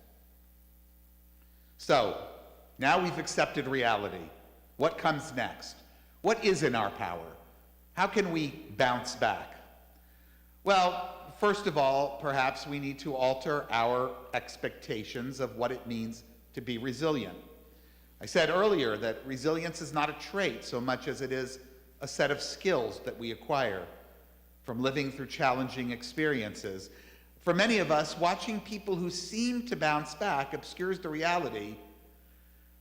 So, now we've accepted reality. What comes next? What is in our power? How can we bounce back? Well, first of all, perhaps we need to alter our expectations of what it means to be resilient. I said earlier that resilience is not a trait so much as it is a set of skills that we acquire from living through challenging experiences. For many of us, watching people who seem to bounce back obscures the reality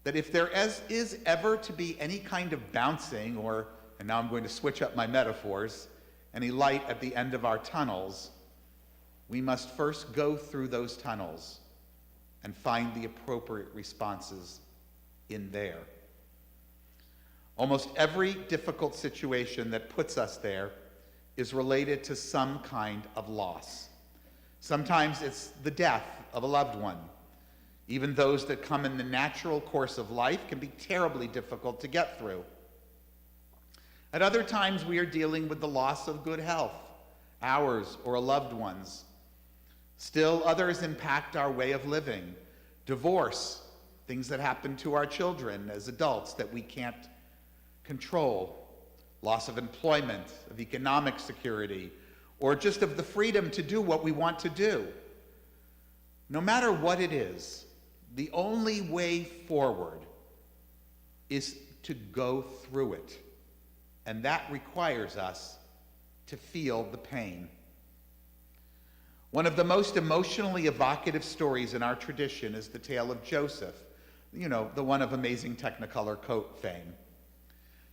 that if there is ever to be any kind of bouncing, or, and now I'm going to switch up my metaphors, any light at the end of our tunnels, we must first go through those tunnels and find the appropriate responses in there. Almost every difficult situation that puts us there is related to some kind of loss. Sometimes it's the death of a loved one. Even those that come in the natural course of life can be terribly difficult to get through. At other times, we are dealing with the loss of good health, ours or a loved one's. Still, others impact our way of living. Divorce, things that happen to our children as adults that we can't control, loss of employment, of economic security, or just of the freedom to do what we want to do. No matter what it is, the only way forward is to go through it, and that requires us to feel the pain. One of the most emotionally evocative stories in our tradition is the tale of Joseph, you know, the one of Amazing Technicolor coat fame.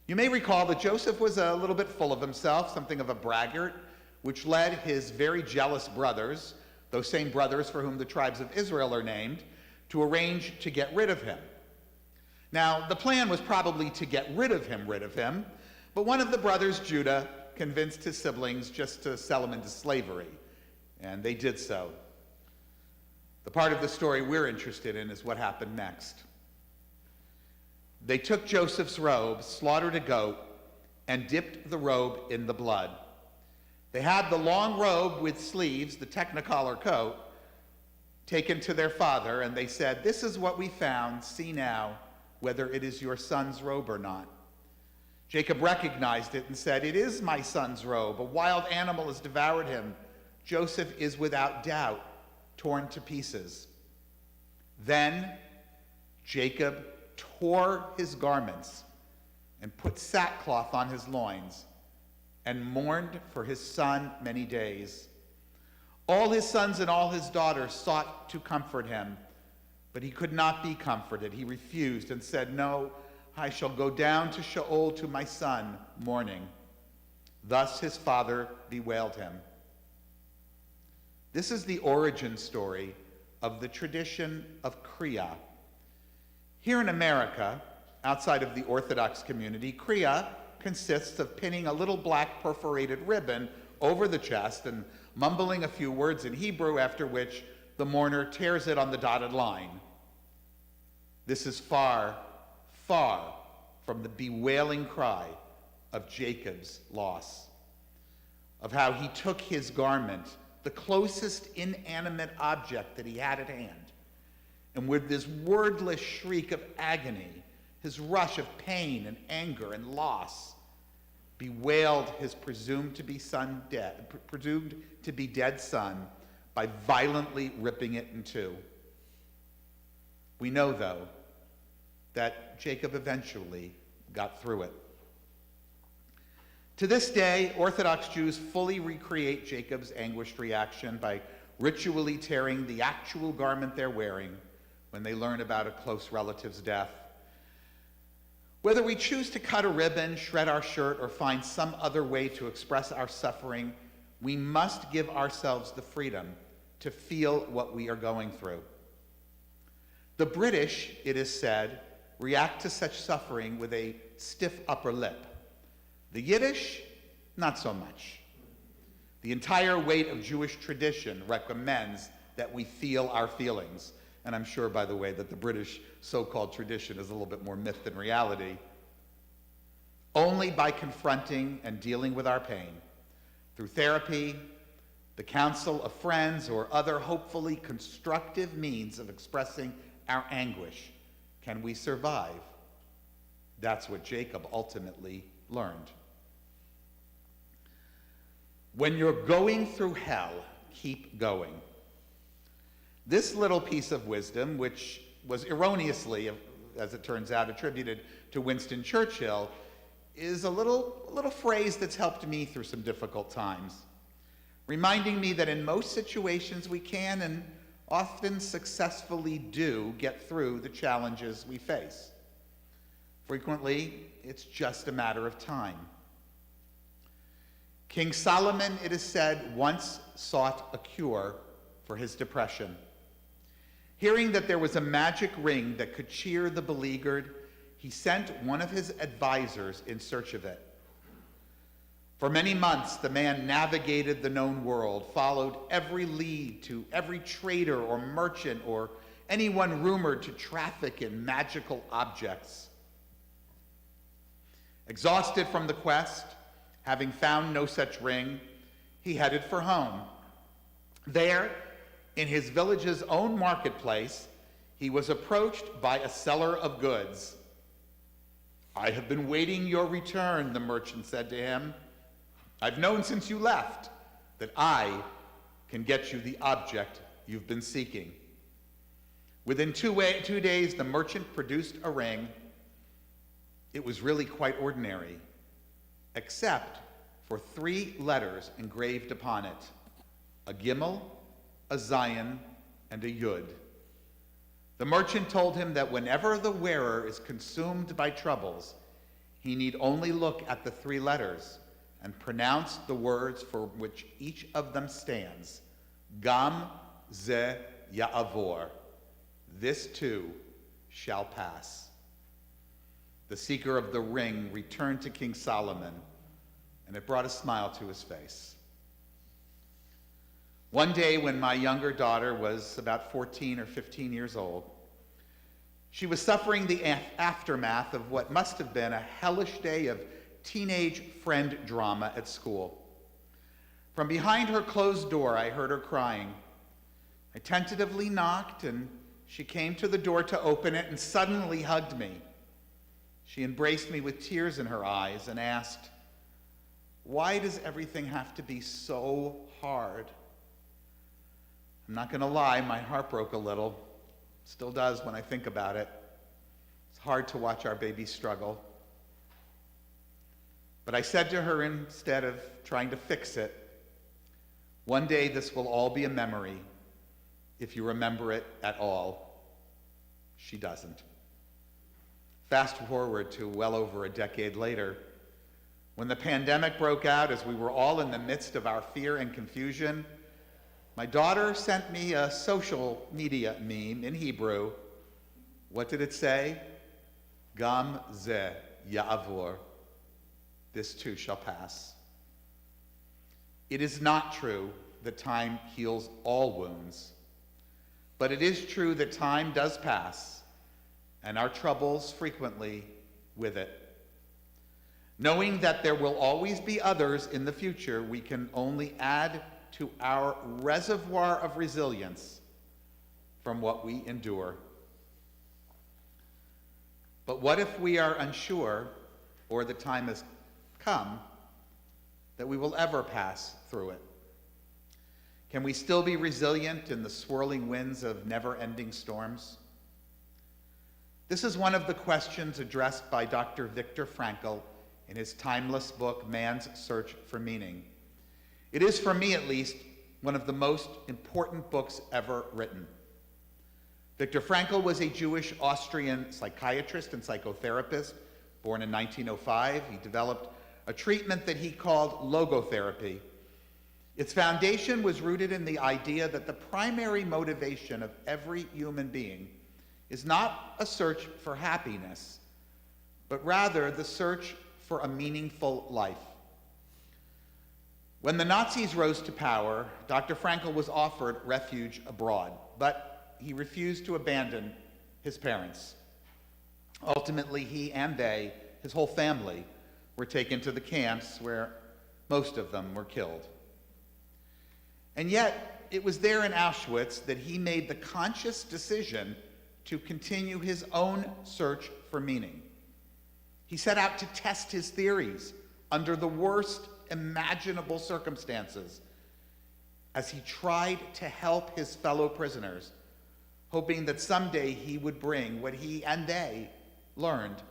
You may recall that Joseph was a little bit full of himself, something of a braggart, which led his very jealous brothers, those same brothers for whom the tribes of Israel are named, to arrange to get rid of him. Now, the plan was probably to get rid of him, but one of the brothers, Judah, convinced his siblings just to sell him into slavery, and they did so. The part of the story we're interested in is what happened next. They took Joseph's robe, slaughtered a goat, and dipped the robe in the blood. They had the long robe with sleeves, the Technicolor coat, taken to their father, and they said, "This is what we found. See now whether it is your son's robe or not." Jacob recognized it and said, "It is my son's robe. A wild animal has devoured him. Joseph is without doubt torn to pieces." Then Jacob tore his garments and put sackcloth on his loins and mourned for his son many days. All his sons and all his daughters sought to comfort him, but he could not be comforted. He refused and said, "No, I shall go down to Sheol to my son, mourning." Thus his father bewailed him. This is the origin story of the tradition of Kriya. Here in America, outside of the Orthodox community, Kriya consists of pinning a little black perforated ribbon over the chest and mumbling a few words in Hebrew, after which the mourner tears it on the dotted line. This is far, far from the bewailing cry of Jacob's loss, of how he took his garment, the closest inanimate object that he had at hand, And with this wordless shriek of agony, his rush of pain and anger and loss, bewailed his presumed to be dead son by violently ripping it in two. We know, though, that Jacob eventually got through it. To this day, Orthodox Jews fully recreate Jacob's anguished reaction by ritually tearing the actual garment they're wearing when they learn about a close relative's death. Whether we choose to cut a ribbon, shred our shirt, or find some other way to express our suffering, we must give ourselves the freedom to feel what we are going through. The British, it is said, react to such suffering with a stiff upper lip. The Yiddish, not so much. The entire weight of Jewish tradition recommends that we feel our feelings. And I'm sure, by the way, that the British so-called tradition is a little bit more myth than reality. Only by confronting and dealing with our pain, through therapy, the counsel of friends, or other hopefully constructive means of expressing our anguish, can we survive. That's what Jacob ultimately learned. When you're going through hell, keep going. This little piece of wisdom, which was erroneously, as it turns out, attributed to Winston Churchill, is a little phrase that's helped me through some difficult times, reminding me that in most situations we can and often successfully do get through the challenges we face. Frequently, it's just a matter of time. King Solomon, it is said, once sought a cure for his depression. Hearing that there was a magic ring that could cheer the beleaguered, he sent one of his advisors in search of it. For many months, the man navigated the known world, followed every lead to every trader or merchant or anyone rumored to traffic in magical objects. Exhausted from the quest, having found no such ring, he headed for home. There, in his village's own marketplace, he was approached by a seller of goods. "I have been waiting your return," the merchant said to him. "I've known since you left that I can get you the object you've been seeking." Within 2 days, the merchant produced a ring. It was really quite ordinary, except for 3 letters engraved upon it: a Gimel, a Zion, and a Yud. The merchant told him that whenever the wearer is consumed by troubles, he need only look at the 3 letters and pronounce the words for which each of them stands: Gam ze ya'avor. This too shall pass. The seeker of the ring returned to King Solomon, and it brought a smile to his face. One day when my younger daughter was about 14 or 15 years old, she was suffering the aftermath of what must have been a hellish day of teenage friend drama at school. From behind her closed door, I heard her crying. I tentatively knocked, and she came to the door to open it and suddenly hugged me. She embraced me with tears in her eyes and asked, "Why does everything have to be so hard?" I'm not going to lie, my heart broke a little. Still does when I think about it. It's hard to watch our baby struggle. But I said to her, instead of trying to fix it, "One day this will all be a memory, if you remember it at all." She doesn't. Fast forward to well over a decade later, when the pandemic broke out, as we were all in the midst of our fear and confusion, my daughter sent me a social media meme in Hebrew. What did it say? Gam ze ya'avor. This too shall pass. It is not true that time heals all wounds, but it is true that time does pass, and our troubles frequently with it. Knowing that there will always be others in the future, we can only add to our reservoir of resilience from what we endure. But what if we are unsure, or the time has come, that we will ever pass through it? Can we still be resilient in the swirling winds of never-ending storms? This is one of the questions addressed by Dr. Viktor Frankel in his timeless book, Man's Search for Meaning. It is, for me at least, one of the most important books ever written. Viktor Frankel was a Jewish Austrian psychiatrist and psychotherapist, born in 1905. He developed a treatment that he called logotherapy. Its foundation was rooted in the idea that the primary motivation of every human being is not a search for happiness, but rather the search for a meaningful life. When the Nazis rose to power, Dr. Frankel was offered refuge abroad, but he refused to abandon his parents. Ultimately, he and they, his whole family, were taken to the camps where most of them were killed. And yet, it was there in Auschwitz that he made the conscious decision to continue his own search for meaning. He set out to test his theories under the worst imaginable circumstances as he tried to help his fellow prisoners, hoping that someday he would bring what he and they learned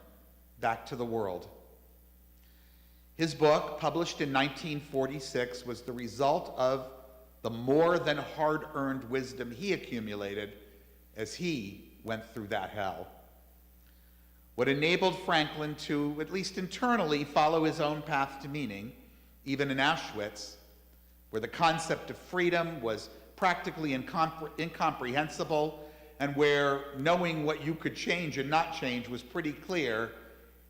back to the world. His book, published in 1946, was the result of the more than hard-earned wisdom he accumulated as he went through that hell. What enabled Franklin to, at least internally, follow his own path to meaning, even in Auschwitz, where the concept of freedom was practically incomprehensible, and where knowing what you could change and not change was pretty clear,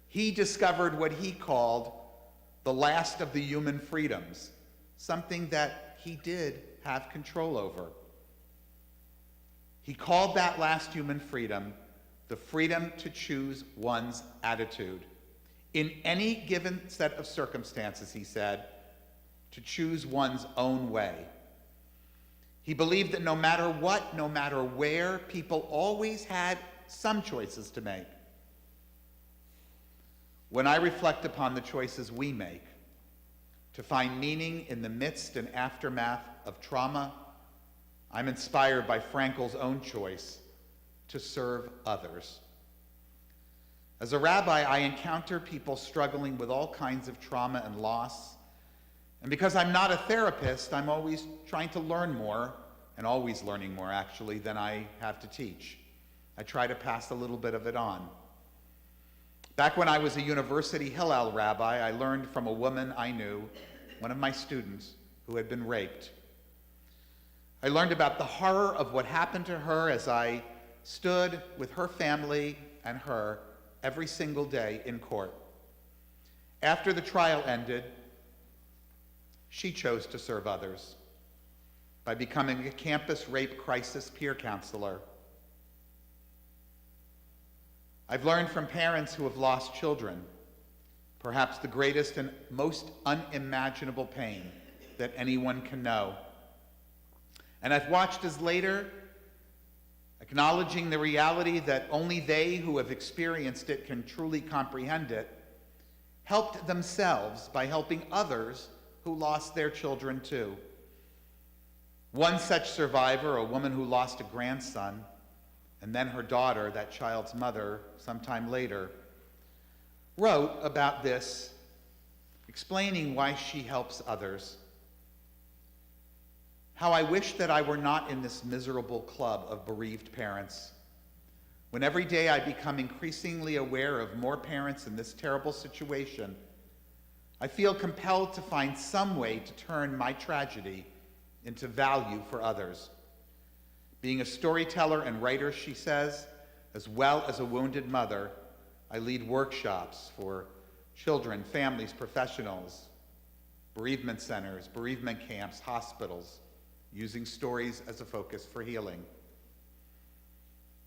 he discovered what he called the last of the human freedoms, something that he did have control over. He called that last human freedom the freedom to choose one's attitude. In any given set of circumstances, he said, to choose one's own way. He believed that no matter what, no matter where, people always had some choices to make. When I reflect upon the choices we make to find meaning in the midst and aftermath of trauma, I'm inspired by Frankel's own choice to serve others. As a rabbi, I encounter people struggling with all kinds of trauma and loss. And because I'm not a therapist, I'm always trying to learn more, and always learning more, actually, than I have to teach. I try to pass a little bit of it on. Back when I was a university Hillel rabbi, I learned from a woman I knew, one of my students, who had been raped. I learned about the horror of what happened to her as I stood with her family and her every single day in court. After the trial ended, she chose to serve others by becoming a campus rape crisis peer counselor. I've learned from parents who have lost children, perhaps the greatest and most unimaginable pain that anyone can know. And I've watched as later, acknowledging the reality that only they who have experienced it can truly comprehend it, helped themselves by helping others who lost their children too. One such survivor, a woman who lost a grandson, and then her daughter, that child's mother, sometime later, wrote about this, explaining why she helps others. How I wish that I were not in this miserable club of bereaved parents. When every day I become increasingly aware of more parents in this terrible situation, I feel compelled to find some way to turn my tragedy into value for others. Being a storyteller and writer, she says, as well as a wounded mother, I lead workshops for children, families, professionals, bereavement centers, bereavement camps, hospitals, using stories as a focus for healing.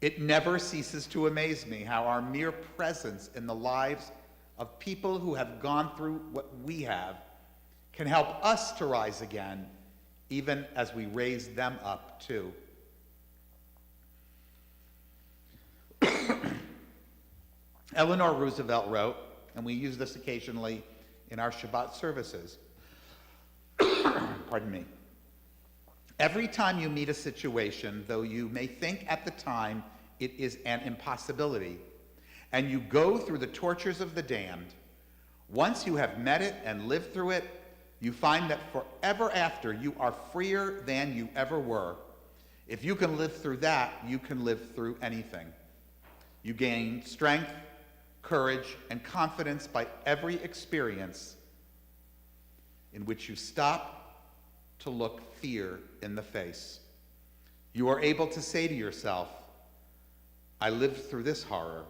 It never ceases to amaze me how our mere presence in the lives of people who have gone through what we have can help us to rise again, even as we raise them up too. Eleanor Roosevelt wrote, and we use this occasionally in our Shabbat services, pardon me, every time you meet a situation, though you may think at the time it is an impossibility, and you go through the tortures of the damned, once you have met it and lived through it, you find that forever after you are freer than you ever were. If you can live through that, you can live through anything. You gain strength, courage, and confidence by every experience in which you stop to look fear in the face. You are able to say to yourself, I lived through this horror.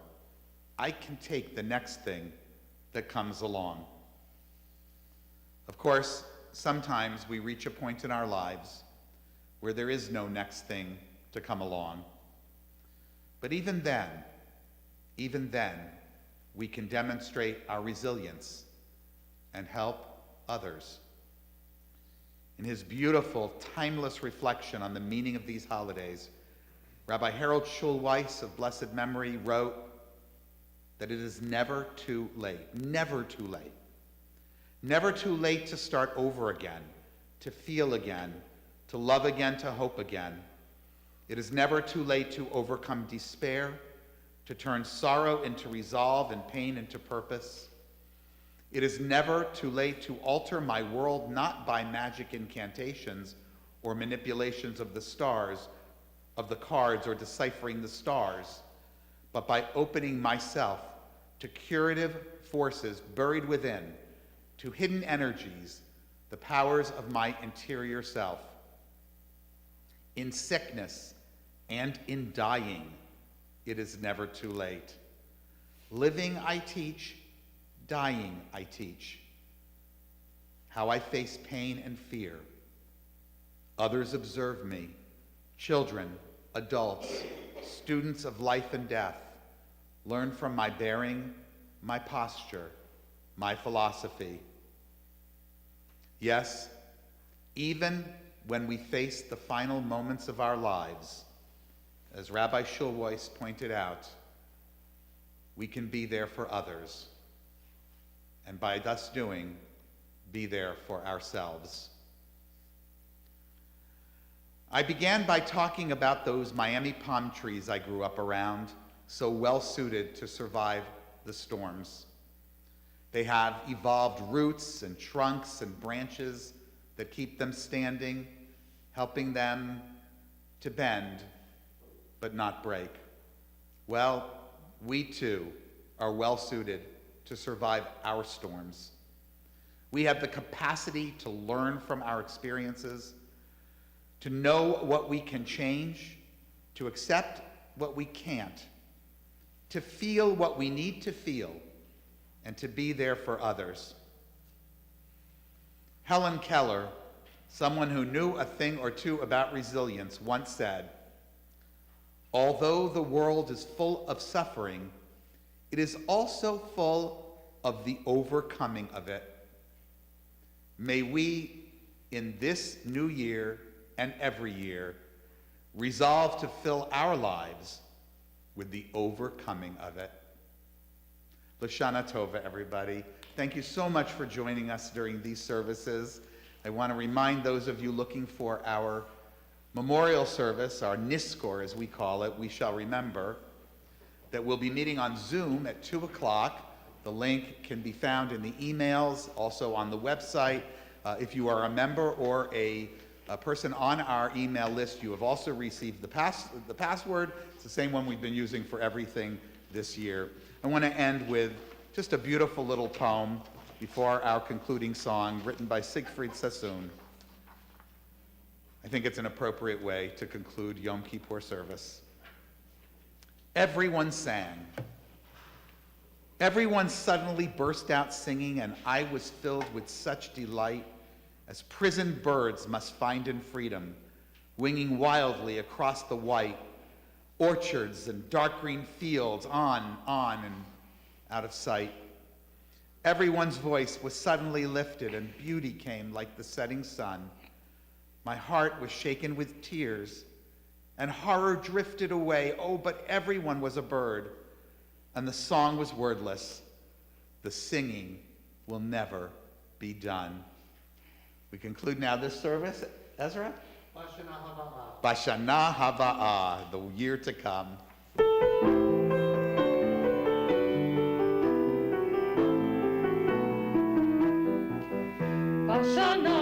I can take the next thing that comes along. Of course, sometimes we reach a point in our lives where there is no next thing to come along. But even then, we can demonstrate our resilience and help others. In his beautiful, timeless reflection on the meaning of these holidays, Rabbi Harold Schulweis of blessed memory wrote that it is never too late, never too late. Never too late to start over again, to feel again, to love again, to hope again. It is never too late to overcome despair, to turn sorrow into resolve and pain into purpose. It is never too late to alter my world, not by magic incantations or manipulations of the stars, of the cards, or deciphering the stars, but by opening myself to curative forces buried within, to hidden energies, the powers of my interior self. In sickness and in dying, it is never too late. Living, I teach. Dying, I teach. How I face pain and fear. Others observe me. Children, adults, students of life and death, learn from my bearing, my posture, my philosophy. Yes, even when we face the final moments of our lives, as Rabbi Schulweis pointed out, we can be there for others, and by thus doing, be there for ourselves. I began by talking about those Miami palm trees I grew up around, so well suited to survive the storms. They have evolved roots and trunks and branches that keep them standing, helping them to bend but not break. Well, we too are well suited to survive our storms. We have the capacity to learn from our experiences, to know what we can change, to accept what we can't, to feel what we need to feel, and to be there for others. Helen Keller, someone who knew a thing or two about resilience, once said, although the world is full of suffering, it is also full of the overcoming of it. May we, in this new year and every year, resolve to fill our lives with the overcoming of it. L'Shana Tova, everybody. Thank you so much for joining us during these services. I want to remind those of you looking for our memorial service, our Niskor as we call it, we shall remember, that we'll be meeting on Zoom at 2 o'clock. The link can be found in the emails, also on the website. If you are a member or a person on our email list, you have also received the password. It's the same one we've been using for everything this year. I want to end with just a beautiful little poem before our concluding song, written by Siegfried Sassoon. I think it's an appropriate way to conclude Yom Kippur service. Everyone sang. Everyone suddenly burst out singing, and I was filled with such delight as prisoned birds must find in freedom, winging wildly across the white, orchards and dark green fields, on, and out of sight. Everyone's voice was suddenly lifted, and beauty came like the setting sun. My heart was shaken with tears, and horror drifted away. Oh, but everyone was a bird. and the song was wordless. The singing will never be done. We conclude now this service, Ezra? Bashana Hava'ah, the year to come. Bashana